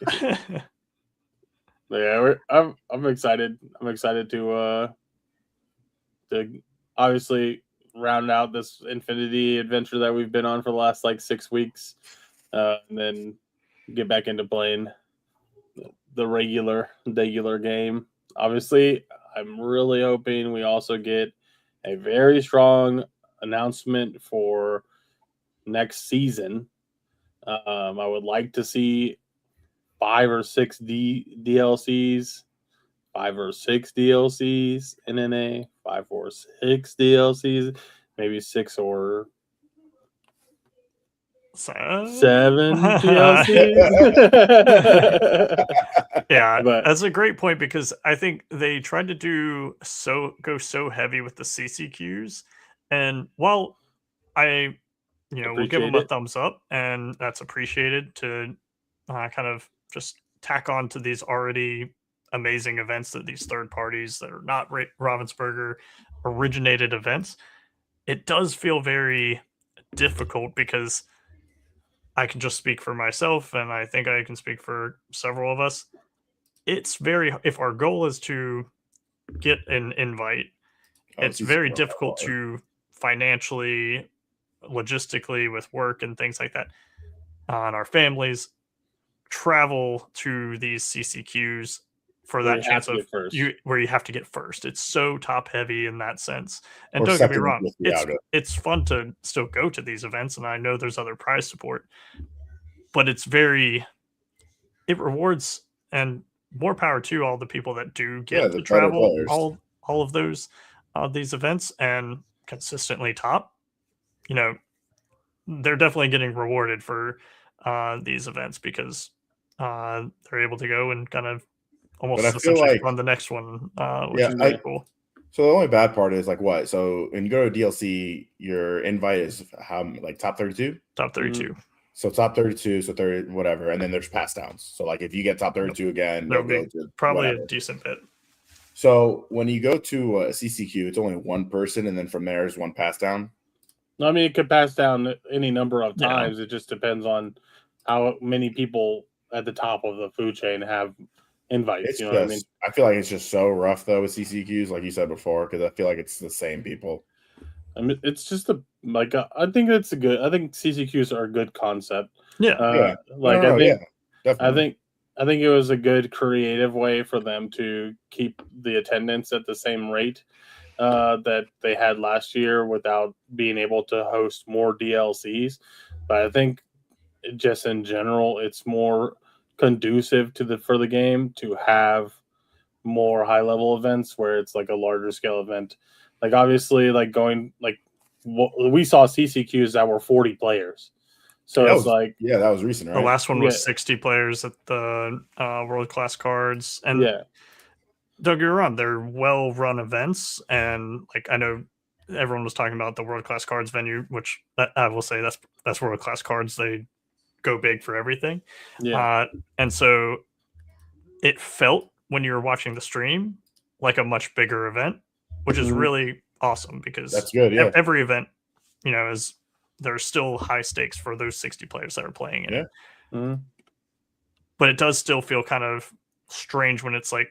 Yeah, I'm excited. I'm excited to obviously round out this Infinity adventure that we've been on for the last like 6 weeks, and then get back into playing the regular game. Obviously, I'm really hoping we also get a very strong announcement for next season. I would like to see 5 or 6 DLCs 5 or 6 DLCs in NA, 5 or 6 DLCs, maybe 6 or 7 DLCs. Yeah, But that's a great point because I think they tried to go so heavy with the CCQs, and while I, we'll give them appreciate a it. thumbs up, and that's appreciated to kind of just tack on to these already amazing events that these third parties that are not Ravensburger originated events. It does feel very difficult because I can just speak for myself, and I think I can speak for several of us. It's very, if our goal is to get an invite, it's very difficult to financially, logistically, with work and things like that, on our families, travel to these CCQs for Where that you have chance to of get first. where you have to get first. It's so top heavy in that sense. And Or don't get me second wrong, with Iago. it's fun to still go to these events, and I know there's other prize support, but it rewards, and more power to all the people that do Yeah, get the to better travel players. all of those these events and consistently top. They're definitely getting rewarded for these events because they're able to go and kind of But I almost feel essentially like, fund the next one, which yeah, is really cool. so the only bad part is like what? So when you go to DLC, your invite is how, like top 32? Top 32. So top 32, so 30, whatever, and then there's pass downs. So like if you get top 32 again, There'll you'll be go to probably whatever. a decent bit. So when you go to a CCQ, it's only one person, and then from there is one pass down. I mean, it could pass down any number of Yeah. times. It just depends on how many people at the top of the food chain have invites. It's You know just, what I mean? I feel like it's just so rough though with CCQs, like you said before, because I feel like it's the same people. I mean, it's just I think it's a good. I think CCQs are a good concept. Yeah. Yeah. Like No, I think, definitely. I think it was a good creative way for them to keep the attendance at the same rate that they had last year without being able to host more DLCs. But I think just in general, it's more conducive for the game to have more high level events where it's like a larger scale event. Like obviously, like going like we saw CCQs that were 40 players. So that it's like that was recent, right? The last one was Yeah. 60 players at the world class cards, and yeah, don't get me wrong, they're well run events, and like I know everyone was talking about the world class cards venue, which I will say that's world class cards. They go big for everything, yeah. and so it felt when you were watching the stream like a much bigger event, which is Mhm. really awesome because That's good. Yeah. every event, is there's still high stakes for those 60 players that are playing it. Yeah. Mhm. But it does still feel kind of strange when it's like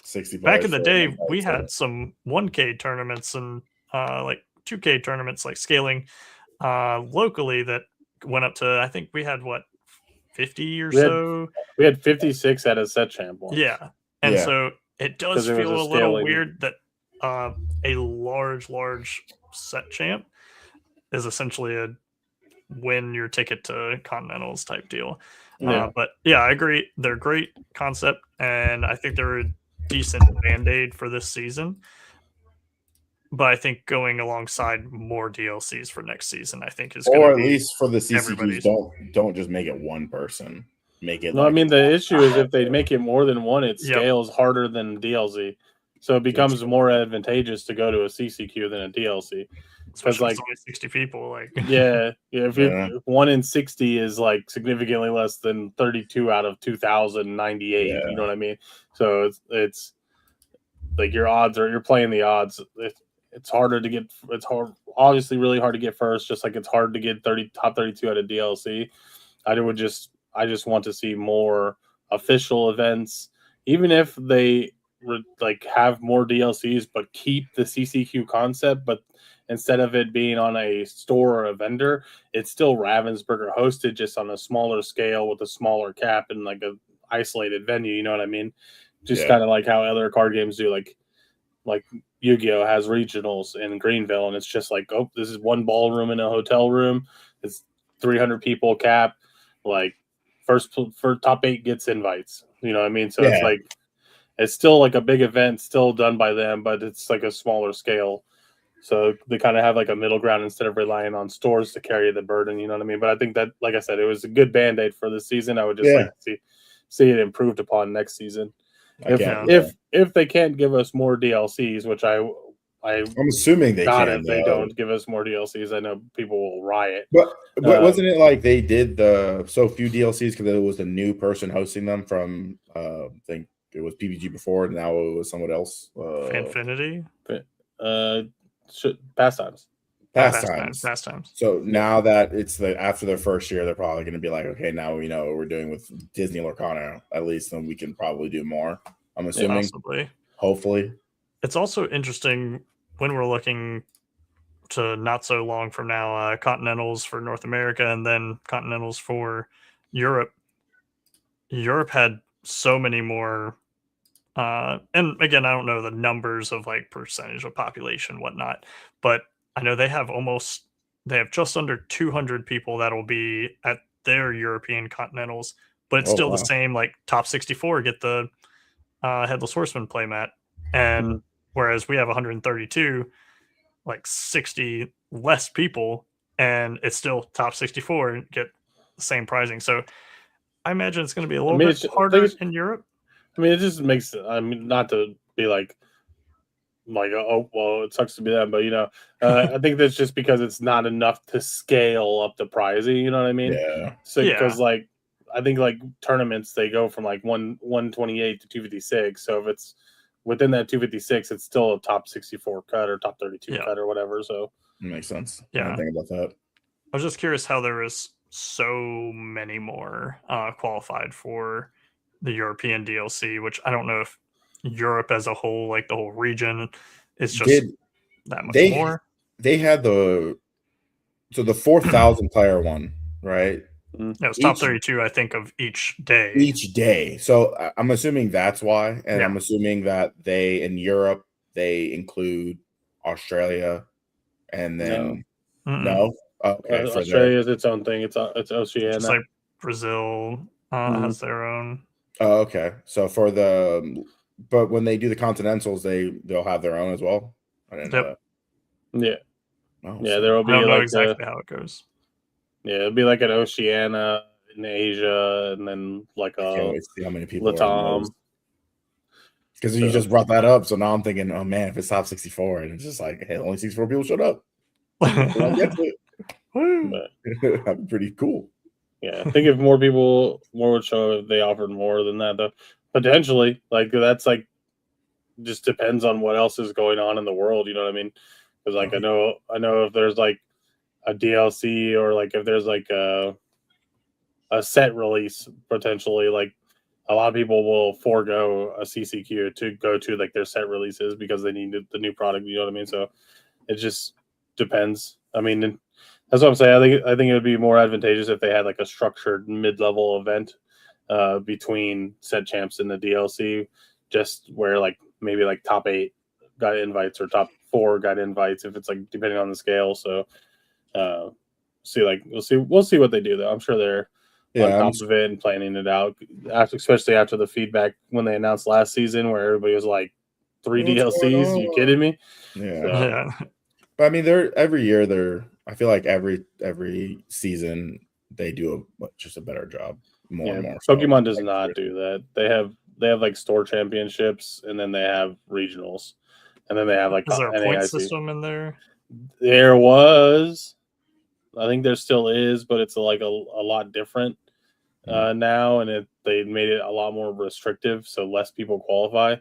60 back in the players, day, we so- had some 1K tournaments and like 2K tournaments, like scaling locally that went up to, I think we had what, 50 or so. We had 56 at a set champ once. Yeah. And Yeah. so it does 'Cause it was feel a a little scaling- weird that a large set champ is essentially a win your ticket to Continentals type deal. Yeah. But yeah, I agree. They're great concept, and I think they're a decent band-aid for this season. But I think going alongside more DLCs for next season, I think is or gonna at be least for the CCQs, everybody's. don't just make it one person. Make it. No, like, I mean the issue is if they make it more than one, it Yep. scales harder than DLC. So it becomes more advantageous to go to a CCQ than a DLC. Especially like- with only 60 people. Like Yeah, if Yeah. 1 in 60 is like significantly less than 32 out of 2,098. Yeah. You know what I mean? So it's like you're playing the odds. It's harder to get. It's hard, obviously, really hard to get first. Just like it's hard to get top 32 out of DLC. I just want to see more official events, even if they like have more DLCs, but keep the CCQ concept. But instead of it being on a store or a vendor, it's still Ravensburger hosted, just on a smaller scale with a smaller cap and like a isolated venue. You know what I mean? Just kind of like how other card games do, like Yu-Gi-Oh has regionals in Greenville, and it's just like, oh, this is one ballroom in a hotel room. It's 300 people cap. Like for top 8 gets invites. You know what I mean? So it's like it's still like a big event, still done by them, but it's like a smaller scale. So they kind of have like a middle ground instead of relying on stores to carry the burden. You know what I mean? But I think that, like I said, it was a good band-aid for this season. I would just like to see it improved upon next season. If they can't give us more DLCs, which I'm assuming they can. If they don't give us more DLCs, I know people will riot. But wasn't it like they did the so few DLCs because it was a new person hosting them from I think it was PBG before, and now it was someone else. Infinity. Pastimes. So now that it's after their first year, they're probably going to be like, okay, now we know what we're doing with Disney Lorcana. At least then we can probably do more. I'm assuming. Possibly. Hopefully. It's also interesting when we're looking to not so long from now, Continentals for North America and then Continentals for Europe. Europe had so many more. And again, I don't know the numbers of like percentage of population, whatnot, but I know they have just under 200 people that'll be at their European Continentals, but it's still the same, like top 64 get the Headless Horseman playmat. And whereas we have 132, like 60 less people, and it's still top 64 and get the same pricing. So I imagine it's going to be a little bit harder in Europe. I mean, it just makes it, I mean, not to be like, oh, well, it sucks to be them, but, I think that's just because it's not enough to scale up the pricing, you know what I mean? Yeah. So, because, like, I think, like, tournaments, they go from, like, 128 to 256. So, if it's within that 256, it's still a top 64 cut or top 32 cut or whatever. So, it makes sense. Yeah. I didn't think about that. I was just curious how there is so many more qualified for the European DLC, which I don't know if Europe as a whole, like the whole region, is just that much more. They had the 4,000 player one, right? It was top 32, I think, of each day. Each day. So I'm assuming that's why, and I'm assuming that in Europe they include Australia, and then no. Okay, Australia is its own thing. It's Oceania. Just like Brazil has their own. Oh, okay. So but when they do the Continentals, they'll have their own as well. I didn't know that. Yeah. Oh, yeah, there will be. I don't know exactly how it goes. Yeah, it'll be like an Oceania in Asia, and then like I can't wait to see how many people Latam. Because you just brought that up, so now I'm thinking, oh man, if it's top 64, and it's just like, hey, only 64 people showed up. That'd be pretty cool. Yeah, I think if more would show up, if they offered more than that, though, potentially, like that's like just depends on what else is going on in the world. You know what I mean? Because like I know if there's like a DLC or like if there's like a set release potentially, like a lot of people will forego a CCQ to go to like their set releases because they need the new product. You know what I mean? So it just depends. I mean, that's what I'm saying. I think it would be more advantageous if they had like a structured mid-level event between set champs and the DLC, just where like maybe like top 8 got invites or top 4 got invites if it's like depending on the scale. So we'll see what they do though. I'm sure they're on top of it and planning it out, especially after the feedback when they announced last season where everybody was like 3 DLCs. Are you kidding me? Yeah. But I mean, I feel like every season they do just a better job. More and more. Pokemon does not do that. They have like store championships, and then they have regionals, and then they have like is there a point system in there? There was, I think there still is, but it's like a lot different now, and they made it a lot more restrictive, so less people qualify.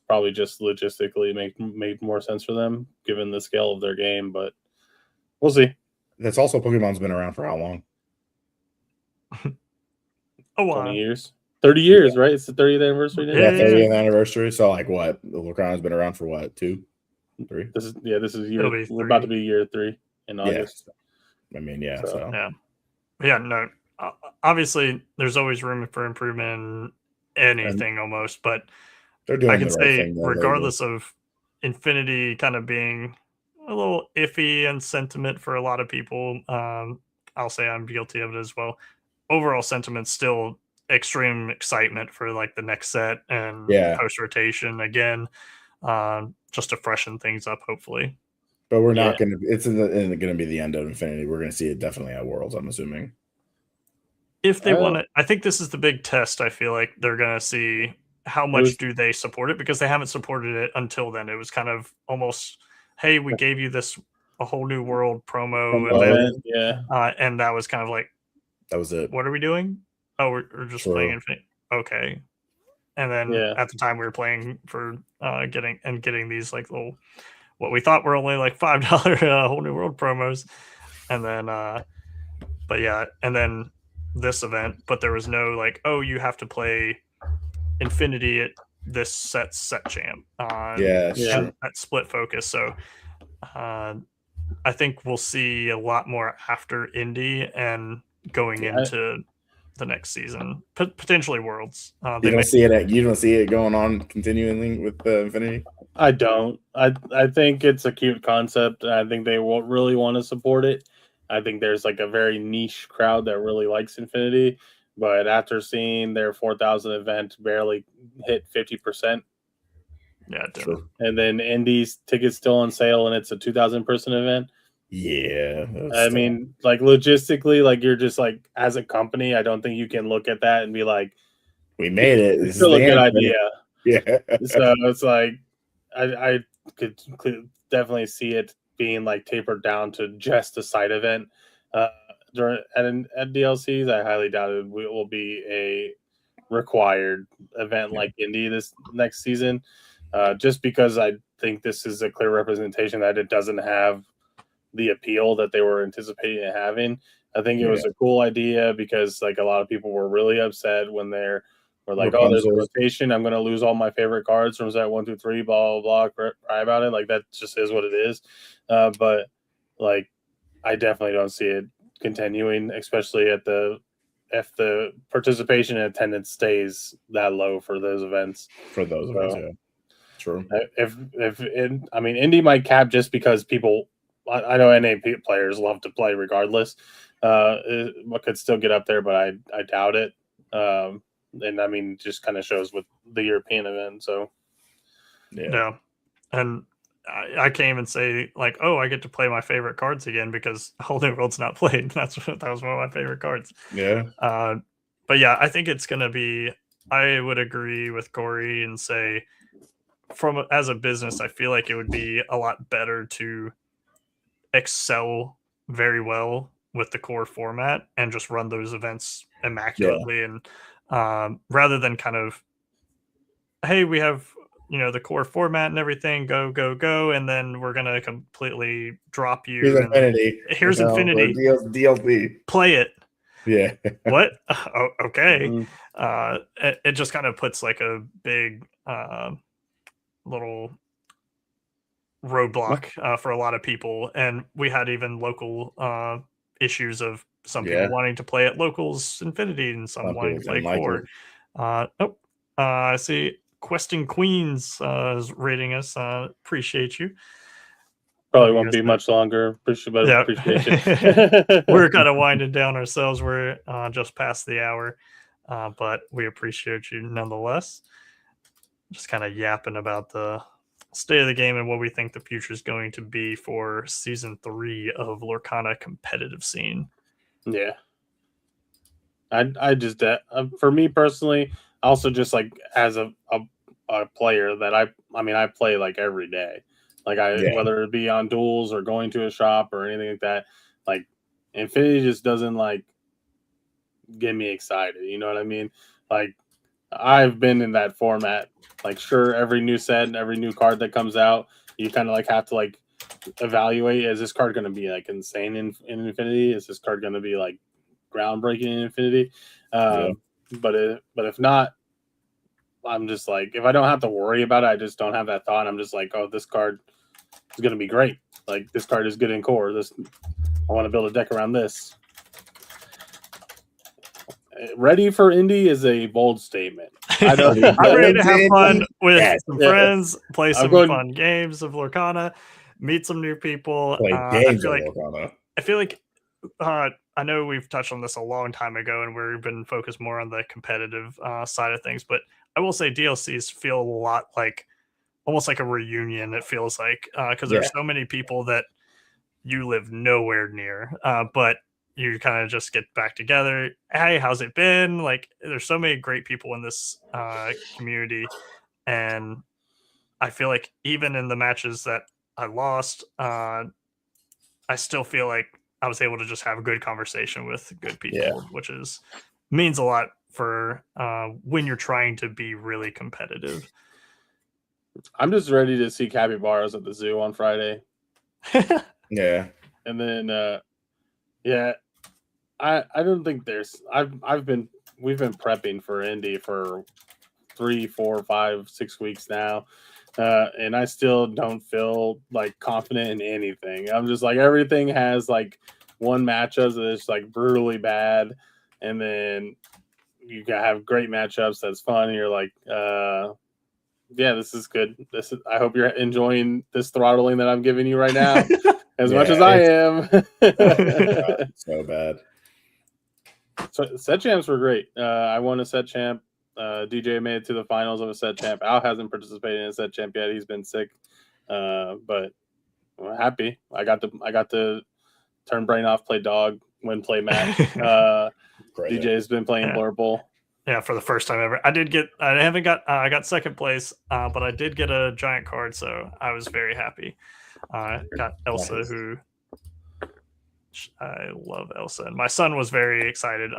Probably just logistically made more sense for them given the scale of their game, but we'll see. That's also Pokemon's been around for how long? 20 years. 30 years, right? It's the 30th anniversary now? Yeah, 30th anniversary. So like what? Lorcana's been around for what? 2? 3? This is we're about to be year 3 in August. I mean, yeah. No. Obviously, there's always room for improvement in anything almost, but I can say, regardless of Infinity kind of being a little iffy and sentiment for a lot of people, I'll say I'm guilty of it as well. Overall sentiment still extreme excitement for like the next set and post rotation again, just to freshen things up, hopefully. But we're not going to. It's going to be the end of Infinity. We're going to see it definitely at Worlds, I'm assuming. If they want it, I think this is the big test. I feel like they're going to see how much do they support it, because they haven't supported it until then. It was kind of almost, hey, we gave you a whole new world promo, and then, and that was kind of like, that was it. What are we doing? Oh, we're just playing Infinite. Okay. And then at the time we were playing for getting these like little, what we thought were only like $5 whole new world promos, and then but yeah, and then this event, but there was no like, oh, you have to play Infinity at this set champ. That split focus. So I think we'll see a lot more after Indy and going into the next season, potentially Worlds. You don't see it going on continually with Infinity. I don't. I think it's a cute concept. I think they won't really want to support it. I think there's like a very niche crowd that really likes Infinity, but after seeing their 4,000 event barely hit 50%, true. And then Indy's tickets still on sale, and it's a 2,000 person event. Yeah, I mean, like logistically, like you're just like, as a company, I don't think you can look at that and be like, we made it. It's still a good idea. Yeah. So it's like, I could definitely see it being like tapered down to just a side event at DLCs. I highly doubt it will be a required event like Indy this next season, just because I think this is a clear representation that it doesn't have the appeal that they were anticipating it having. I think it was a cool idea because like a lot of people were really upset when they're like, oh, there's a rotation, I'm going to lose all my favorite cards from set 1, 2, 3, blah, blah, blah, cry about it. Like that just is what it is. But like, I definitely don't see it continuing, especially if the participation and attendance stays that low for those events. True. I mean, Indy might cap just because people, I know NA players love to play regardless. It could still get up there, but I doubt it. And I mean, just kind of shows with the European event. So, and I can't even say like, oh, I get to play my favorite cards again because Whole New World's not played. That was one of my favorite cards. Yeah. But yeah, I think it's gonna be. I would agree with Corey and say, as a business, I feel like it would be a lot better to excel very well with the core format and just run those events immaculately, and rather than kind of, hey, we have the core format and everything, go, and then we're gonna completely drop you. Here's Infinity. DLC. Play it. Yeah. What? Oh, okay. It just kind of puts like a big little roadblock for a lot of people, and we had even local issues of some people wanting to play at locals Infinity and some wanting to play core. I see Questing Queens is rating us. Appreciate you. Probably won't be much longer. Appreciate it. We're kind of winding down ourselves. We're just past the hour, but we appreciate you nonetheless. Just kind of yapping about the state of the game and what we think the future is going to be for season 3 of Lorcana competitive scene. Yeah. I just, for me personally, also just like as a player that I play like every day, like whether it be on duels or going to a shop or anything like that, like Infinity just doesn't like get me excited. You know what I mean? Like I've been in that format. Like sure, every new set and every new card that comes out, you kind of like have to like evaluate, is this card going to be like insane in Infinity? Is this card going to be like groundbreaking in Infinity? But if not, I'm just like, if I don't have to worry about it, I just don't have that thought. I'm just like, oh, this card is going to be great. Like this card is good in core. I want to build a deck around this. Ready for Indy is a bold statement. I'm ready to have fun with some friends, play some fun games of Lorcana, meet some new people. I feel like I know we've touched on this a long time ago, and we've been focused more on the competitive side of things. But I will say DLCs feel a lot like almost like a reunion. It feels like because Yeah. there's so many people that you live nowhere near, but you kind of just get back together. Hey, how's it been? Like, there's so many great people in this community, and I feel like even in the matches that I lost, I still feel like I was able to just have a good conversation with good Yeah. people, which is means a lot for when you're trying to be really competitive. I'm just ready to see capybaras at the zoo on Friday. Yeah. And then yeah, I don't think we've been prepping for Indy for 3, 4, 5, 6 weeks now. And I still don't feel like confident in anything. I'm just like, everything has like one matchup that's like brutally bad, and then you have great matchups that's fun. And you're like, yeah, this is good. I hope you're enjoying this throttling that I'm giving you right now as much as I am. So bad. So set champs were great. I won a set champ. DJ made it to the finals of a set champ. Al hasn't participated in a set champ yet. He's been sick, but I'm happy. I got to turn brain off, play dog, win play match. DJ's been playing Blurple. Yeah, for the first time ever. I got second place, but I did get a giant card, so I was very happy. Got Elsa, who I love Elsa, and my son was very excited.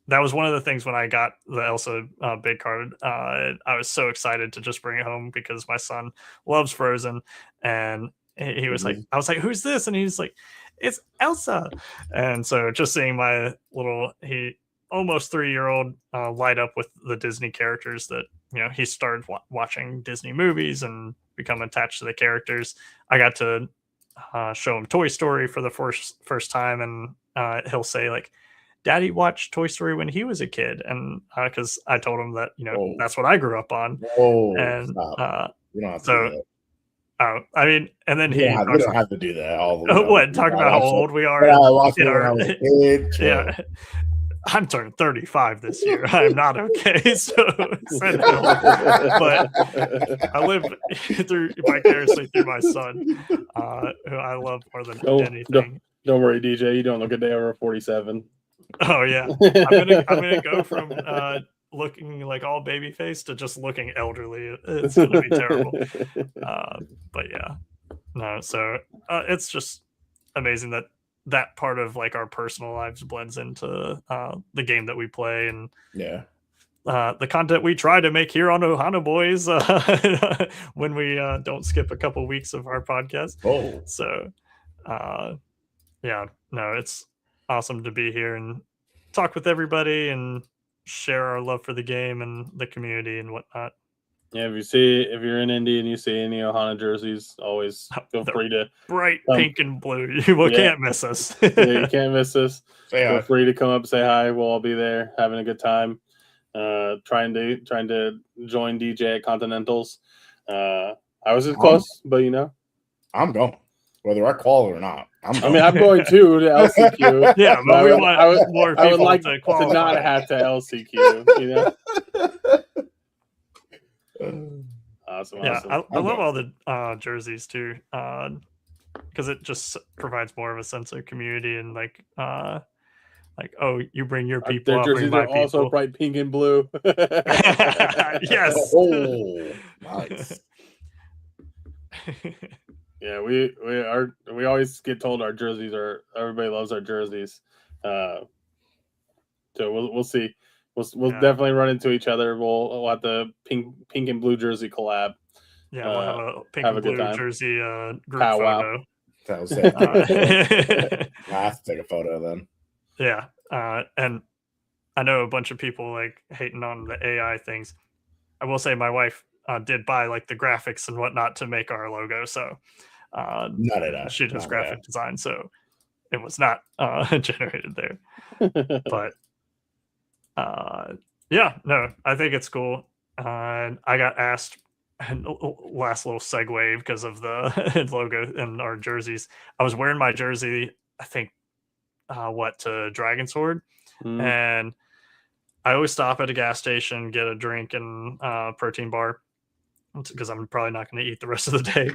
That was one of the things when I got the Elsa big card. I was so excited to just bring it home because my son loves Frozen, and he was like, I was like, "Who's this?" And he's like, "It's Elsa." And so just seeing my little almost 3-year-old light up with the Disney characters that he started watching Disney movies and become attached to the characters. I got to show him Toy Story for the first time, and he'll say like, Daddy watched Toy Story when he was a kid, and because I told him that that's what I grew up on. And you don't have to so do that. I mean, and then you don't have to do that. What? Talking about how old we are? I watched it when I was a kid. Yeah. I'm turning 35 this year. I'm not okay. So, but I live vicariously through my son, who I love more than anything. Don't worry, DJ. You don't look a day over 47. Oh yeah, I'm gonna go from looking like all baby faced to just looking elderly. It's gonna be terrible. But yeah, no. So it's just amazing that part of like our personal lives blends into the game that we play, and the content we try to make here on Ohana Boys when we don't skip a couple weeks of our podcast. So yeah, no, it's awesome to be here and talk with everybody and share our love for the game and the community and whatnot. Yeah, if you're in Indy and you see any Ohana jerseys, always feel free to bright pink and blue. You can't miss us. Yeah, you can't miss us. Feel free to come up, say hi. We'll all be there having a good time. Trying to join DJ at Continentals. I was as close, but I'm going. Whether I call or not, I'm going to LCQ. Yeah, but we want more people I would like to qualify. To not have to LCQ. Awesome. Yeah, I love all the jerseys too, because it just provides more of a sense of community and like oh, you bring your people. Their jerseys are also bright pink and blue. Yes. Oh, nice. Yeah, we always get told our jerseys everybody loves our jerseys. So we'll see. We'll definitely run into each other. We'll have the pink and blue jersey collab. Yeah, we'll have a pink and blue jersey group photo. That was it. I have to take a photo then. Yeah, and I know a bunch of people like hating on the AI things. I will say my wife did buy like the graphics and whatnot to make our logo, so she does graphic design, so it was not generated there. But yeah, no, I think it's cool. I got asked, and last little segue because of the logo and our jerseys. I was wearing my jersey, I think to Dragon Sword, Mm. and I always stop at a gas station, get a drink and protein bar because I'm probably not going to eat the rest of the day.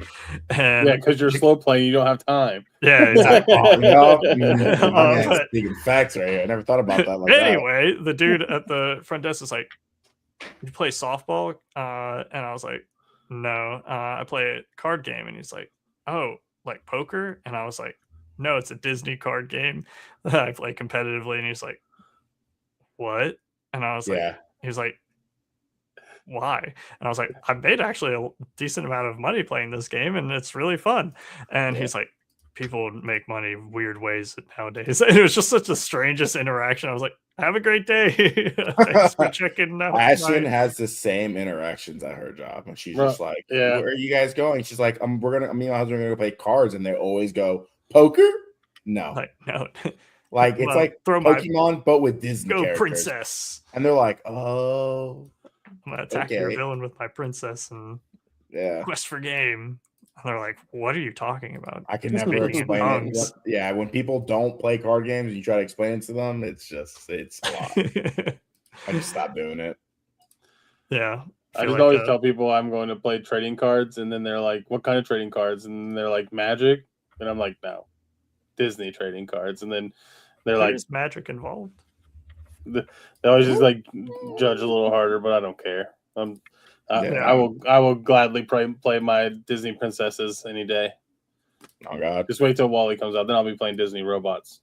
And Yeah, because you're slow playing, you don't have time. yeah, exactly. Man, speaking facts right here. I never thought about that like anyway, the dude at the front desk is like, "You play softball?" And I was like, "No, I play a card game." And he's like, "Oh, like poker?" And I was like, "No, it's a Disney card game that I play competitively." And he's like, "What?" And I was that. like, Yeah. he was like, "Why?" And I was like, "I've made actually a decent amount of money playing this game, and it's really fun." And Yeah. he's like, "People make money weird ways nowadays." And it was just such the strangest interaction. I was like, "Have a great day. Thanks for checking out." Ashton has the same interactions at her job, and she's just like, "Where are you guys going?" She's like, me and my husband are gonna go play cards," and they always go, "Poker? No." Like, no. Like it's like throw Pokemon, but with Disney go characters. princess. And they're like, "Oh, I'm gonna attack your villain with my princess and quest for game." And they're like, "What are you talking about?" I can never explain it. Yeah, when people don't play card games and you try to explain it to them, it's a lot. I just stopped doing it. Yeah. I just always tell people I'm going to play trading cards, and then they're like, "What kind of trading cards?" And they're like, "Magic," and I'm like, "No, Disney trading cards." And then they're There's magic involved. They always just like judge a little harder, but I don't care. I will gladly play my Disney princesses any day. Oh God! Just wait till Wally comes out, then I'll be playing Disney robots.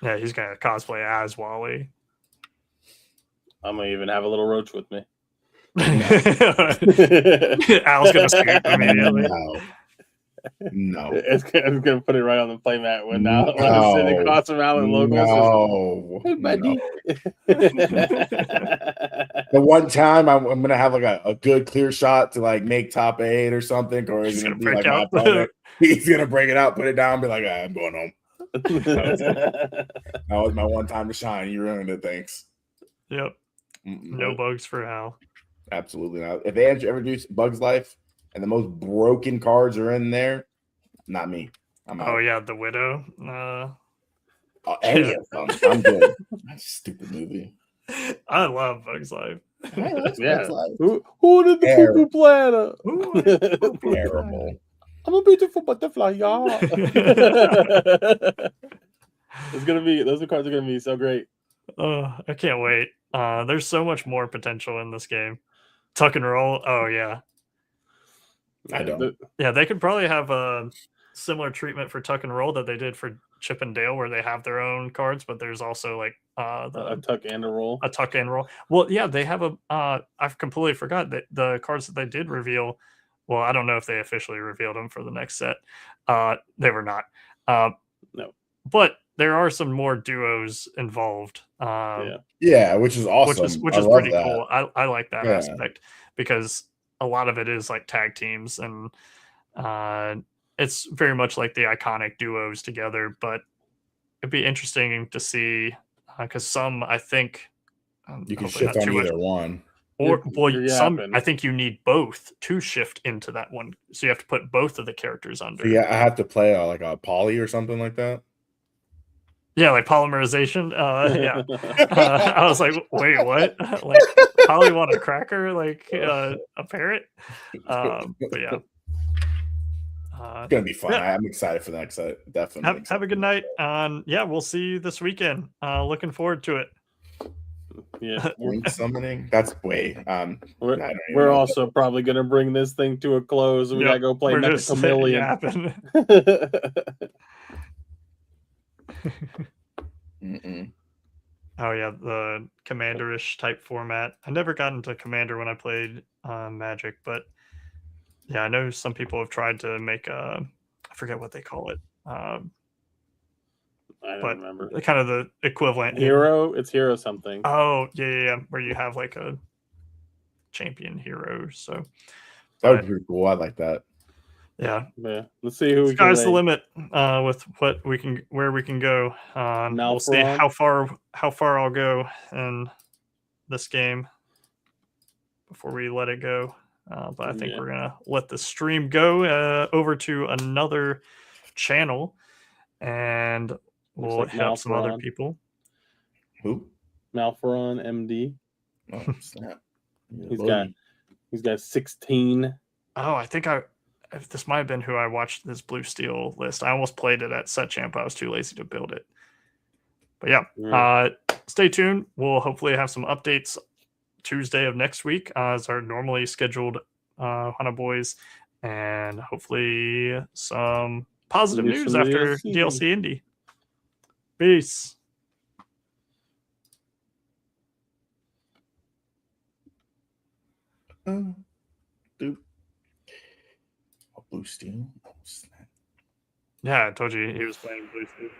Yeah, he's gonna cosplay as Wally. I'm gonna even have a little roach with me. Al's gonna scoot immediately. No. It's gonna put it right on the playmat when I'm sitting across from Al and logos. Hey, buddy. The one time I'm gonna have like a good clear shot to like make top 8 or something, or he's gonna be like my opponent. He's gonna break it out, put it down, be like, I'm going home. That was my one time to shine. You ruined it. Thanks. Yep. No bugs for Al. Absolutely not. If they introduce Bugs Life and the most broken cards are in there, not me. Oh yeah, the Widow. Any of them. I'm good. That's a stupid movie. I love Bugs Life. Yeah. Who did the poo-poo planet? Terrible. I'm a beautiful butterfly, y'all. Those cards are gonna be so great. I can't wait. There's so much more potential in this game. Tuck and roll. Oh yeah. I don't. Yeah, they could probably have a similar treatment for Tuck and Roll that they did for Chip and Dale, where they have their own cards, but there's also like a tuck and a roll. A tuck and roll. Well, yeah, they have a. I've completely forgot that the cards that they did reveal. Well, I don't know if they officially revealed them for the next set. They were not. No, but there are some more duos involved. Yeah, which is awesome. Which is pretty cool. I like that aspect because a lot of it is like tag teams and it's very much like the iconic duos together. But it'd be interesting to see because some I think you can shift on either one. Or some I think you need both to shift into that one. So you have to put both of the characters under. So yeah, I have to play like a poly or something like that. Yeah, like polymerization. Yeah. I was like, wait, what? Like poly want a cracker, like a parrot? But yeah. It's gonna be fun. Yeah. I'm excited for that. Definitely. Have a good night. Yeah, we'll see you this weekend. Looking forward to it. Yeah, link summoning. That's way. We're also probably gonna bring this thing to a close. We gotta go play Mecha Chameleon. Oh yeah, the Commander-ish type format. I never got into Commander when I played Magic, but yeah, I know some people have tried to make I forget what they call it. I don't remember. Kind of the equivalent. It's hero something. Oh, yeah. Where you have like a champion hero. So that would be pretty cool. I like that. Yeah. Let's see who sky's the limit with where we can go. We'll see how far I'll go in this game before we let it go. But I think we're gonna let the stream go over to another channel, and We'll like hit up some other Malferon. people. Who? Malferon MD. Oh, snap. He's got 16. Oh, I think this might have been who I watched this Blue Steel list. I almost played it at Set Champ. I was too lazy to build it. But yeah, stay tuned. We'll hopefully have some updates Tuesday of next week as our normally scheduled Hana Boys, and hopefully some positive news some after DLC Indy. Peace. Dude. Blue Steel. Yeah, I told you he was playing Blue Steel.